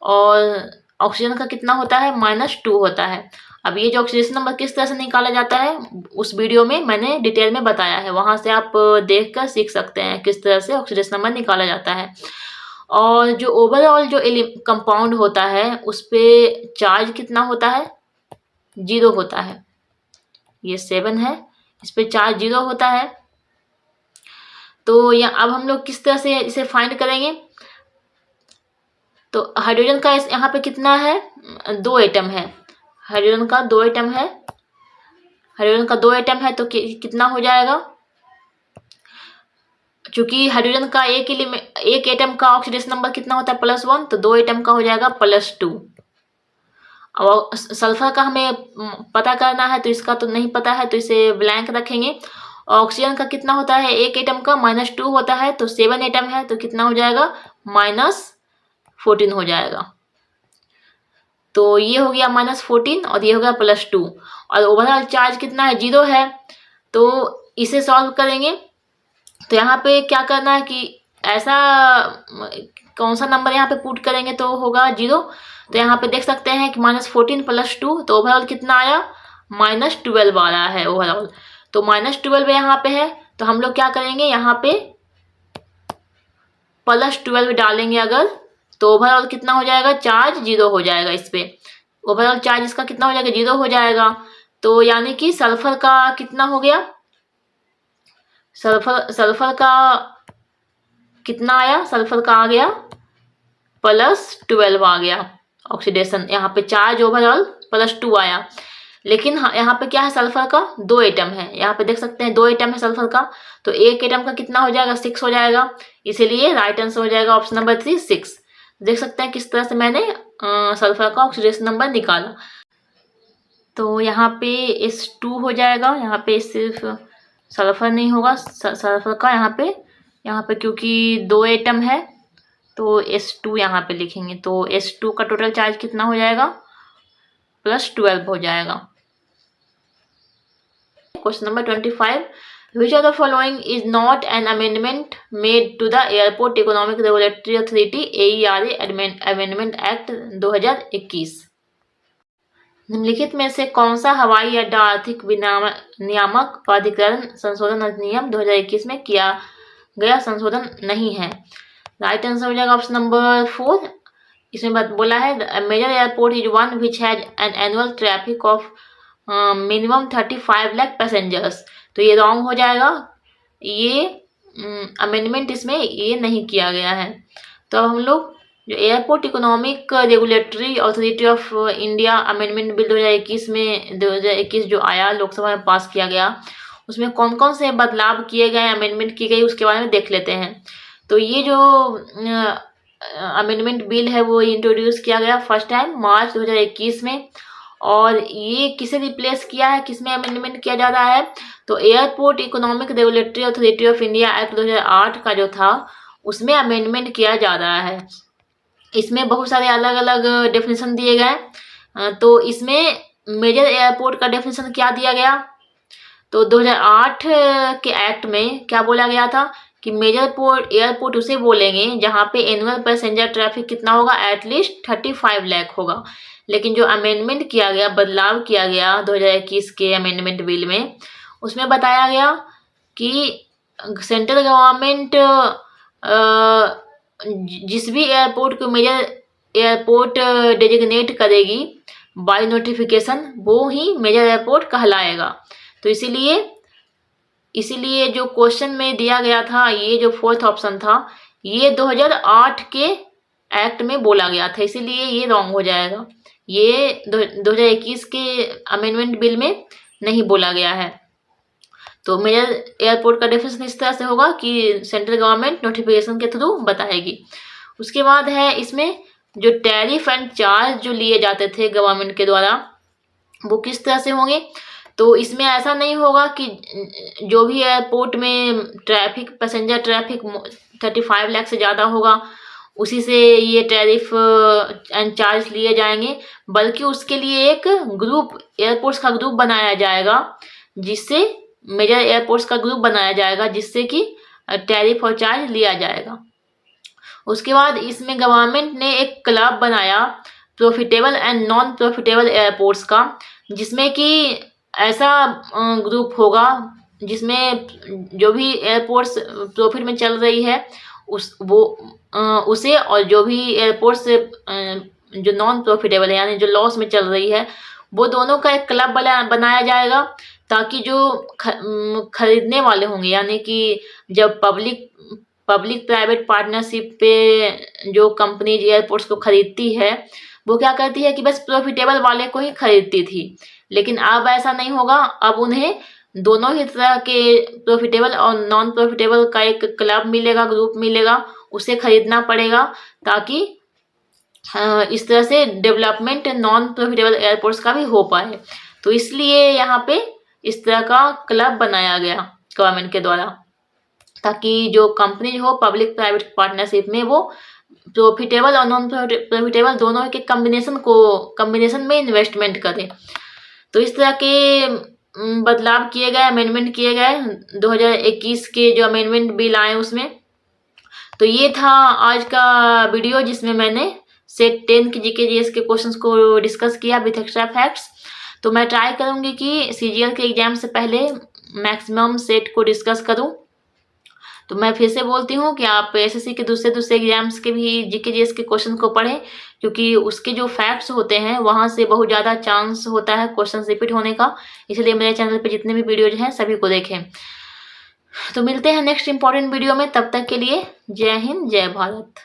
Speaker 1: और ऑक्सीजन का कितना होता है? -2 होता है। अब ये जो ऑक्सीडेशन नंबर किस तरह से निकाला जाता है उस वीडियो में मैंने डिटेल में बताया है, वहाँ से आप देखकर सीख सकते हैं किस तरह से ऑक्सीडेशन नंबर निकाला जाता है। और जो ओवरऑल जो कंपाउंड होता है उस पे चार्ज कितना होता है? 0 होता है। ये 7 है, इस पे चार्ज 0 होता है। तो अब हम लोग किस तरह से इसे फाइंड करेंगे? तो हाइड्रोजन का यहाँ पे कितना है? 2 एटम है। हाइड्रोजन का 2 एटम है। हाइड्रोजन का 2 एटम है तो कितना हो जाएगा? चूंकि हाइड्रोजन का एक एटम का ऑक्सीडेशन नंबर कितना होता है? +1, तो 2 एटम का हो जाएगा +2। और सल्फर का हमें पता करना है, तो इसका तो नहीं पता है, तो इसे ब्लैंक रखेंगे। ऑक्सीजन का कितना होता है? एक एटम का -2 होता है, तो 7 एटम है तो कितना हो जाएगा? -14 हो जाएगा। तो ये हो गया -14 और ये हो गया +2। और ओवरऑल चार्ज कितना है? 0 है। तो इसे सॉल्व करेंगे तो यहाँ पे क्या करना है कि ऐसा कौन सा नंबर यहाँ पे पुट करेंगे तो होगा 0। तो यहाँ पे देख सकते हैं कि -14 + 2, तो ओवरऑल कितना आया? -12 आ रहा है ओवरऑल। तो -12 यहाँ पे है, तो हम लोग क्या करेंगे, यहाँ पे +12 डालेंगे अगर, तो ओवरऑल कितना हो जाएगा? चार्ज 0 हो जाएगा। इस पे ओवरऑल चार्ज इसका कितना हो जाएगा? 0 हो जाएगा। तो यानी कि सल्फर का कितना हो गया? सल्फर का कितना आया? सल्फर का आ गया +12 आ गया ऑक्सीडेशन। यहाँ पे चार्ज ओवरऑल +2 आया। लेकिन हाँ, यहाँ पे क्या है? सल्फर का 2 एटम है। यहाँ पे देख सकते हैं 2 एटम है सल्फर का, तो एक एटम का कितना हो जाएगा? 6 हो जाएगा। इसीलिए राइट आंसर हो जाएगा ऑप्शन नंबर 3, 6। देख सकते हैं किस तरह से मैंने सल्फर का ऑक्सीडेशन नंबर निकाला। तो यहाँ पे S2 हो जाएगा। यहाँ पे सिर्फ सल्फर नहीं होगा, सल्फर का यहाँ पे क्योंकि 2 एटम है तो S2 यहाँ पे लिखेंगे। तो S2 का टोटल चार्ज कितना हो जाएगा? +12 हो जाएगा। Question number 25, which of the following is not an amendment made to the Airport Economic Regulatory Authority AERA Amendment Act 2021? निम्नलिखित में से कौन सा हवाई अड्डा आर्थिक नियामक प्राधिकरण संशोधन अधिनियम 2021 में किया गया संशोधन नहीं है? राइट आंसर हो जाएगा ऑप्शन नंबर 4। इसमें बोला है major airport is one which has an annual traffic of minimum 35 lakh passengers. तो ये रॉन्ग हो जाएगा, ये अमेंडमेंट इसमें ये नहीं किया गया है। तो अब हम लोग जो airport economic regulatory authority of India amendment bill 2021 जो आया, लोकसभा में पास किया गया, उसमें कौन कौन से बदलाव किए गए, अमेंडमेंट की गई, उसके बारे में देख लेते हैं। तो ये जो अमेंडमेंट बिल है वो इंट्रोड्यूस किया गया फर्स्ट टाइम मार्च 2021 में। और ये किसे रिप्लेस किया है, किसमें अमेंडमेंट किया जा रहा है? तो airport economic regulatory authority of India act 2008 का जो था उसमें अमेंडमेंट किया जा रहा है। इसमें बहुत सारे अलग अलग डेफिनेशन दिए गए। तो इसमें मेजर एयरपोर्ट का डेफिनेशन क्या दिया गया? तो 2008 के एक्ट में क्या बोला गया था कि मेजर एयरपोर्ट उसे बोलेंगे जहाँ पे एनुअल पैसेंजर ट्रैफिक कितना होगा? एटलीस्ट 35 लाख होगा। लेकिन जो अमेंडमेंट किया गया, बदलाव किया गया 2021 के अमेंडमेंट बिल में, उसमें बताया गया कि सेंट्रल गवर्नमेंट जिस भी एयरपोर्ट को मेजर एयरपोर्ट डेजिग्नेट करेगी बाय नोटिफिकेशन, वो ही मेजर एयरपोर्ट कहलाएगा। तो इसीलिए जो क्वेश्चन में दिया गया था, ये जो फोर्थ ऑप्शन था, ये 2008 के एक्ट में बोला गया था, इसीलिए ये रॉन्ग हो जाएगा। ये 2021 के अमेंडमेंट बिल में नहीं बोला गया है। तो मेजर एयरपोर्ट का डेफिनेशन इस तरह से होगा कि सेंट्रल गवर्नमेंट नोटिफिकेशन के थ्रू बताएगी। उसके बाद है इसमें जो टैरिफ एंड चार्ज जो लिए जाते थे गवर्नमेंट के द्वारा, वो किस तरह से होंगे। तो इसमें ऐसा नहीं होगा कि जो भी एयरपोर्ट में ट्रैफिक, पैसेंजर ट्रैफिक 35 लाख से ज़्यादा होगा, उसी से ये टैरिफ एंड चार्ज लिए जाएंगे, बल्कि उसके लिए एक ग्रुप, एयरपोर्ट्स का ग्रुप बनाया जाएगा, जिससे मेजर एयरपोर्ट्स का ग्रुप बनाया जाएगा, जिससे कि टैरिफ और चार्ज लिया जाएगा। उसके बाद इसमें गवर्नमेंट ने एक क्लब बनाया profitable and non profitable airports का, जिसमें कि ऐसा ग्रुप होगा जिसमें जो भी एयरपोर्ट्स प्रॉफिट में चल रही है उसे, और जो भी एयरपोर्ट्स जो नॉन प्रॉफिटेबल है यानी जो लॉस में चल रही है, वो दोनों का एक क्लब बनाया जाएगा, ताकि जो खरीदने वाले होंगे, यानी कि जब पब्लिक प्राइवेट पार्टनरशिप पे जो कंपनी एयरपोर्ट्स को खरीदती है, वो क्या करती है कि बस प्रॉफिटेबल वाले को ही खरीदती थी, लेकिन अब ऐसा नहीं होगा। अब उन्हें दोनों ही तरह के प्रॉफिटेबल और नॉन प्रॉफिटेबल का एक क्लब मिलेगा, ग्रुप मिलेगा, उसे खरीदना पड़ेगा, ताकि इस तरह से डेवलपमेंट नॉन प्रॉफिटेबल एयरपोर्ट्स का भी हो पाए। तो इसलिए यहाँ पे इस तरह का क्लब बनाया गया गवर्नमेंट के द्वारा, ताकि जो कंपनी हो पब्लिक प्राइवेट पार्टनरशिप में, वो प्रॉफिटेबल और नॉन प्रॉफिटेबल दोनों के कम्बिनेशन में इन्वेस्टमेंट करें। तो इस तरह के बदलाव किए गए, अमेंडमेंट किए गए 2021 के जो अमेंडमेंट बिल आए उसमें। तो ये था आज का वीडियो, जिसमें मैंने सेट 10 के जीके जीएस के क्वेश्चंस को डिस्कस किया विथ एक्स्ट्रा फैक्ट्स। तो मैं ट्राई करूँगी कि सीजीएल के एग्जाम से पहले मैक्सिमम सेट को डिस्कस करूँ। तो मैं फिर से बोलती हूँ कि आप एसएससी के दूसरे एग्जाम्स के भी जीके जीएस के क्वेश्चन को पढ़ें, क्योंकि उसके जो फैक्ट्स होते हैं वहाँ से बहुत ज़्यादा चांस होता है क्वेश्चन रिपीट होने का। इसलिए मेरे चैनल पे जितने भी वीडियोज हैं सभी को देखें। तो मिलते हैं नेक्स्ट इंपॉर्टेंट वीडियो में, तब तक के लिए जय हिंद, जय भारत।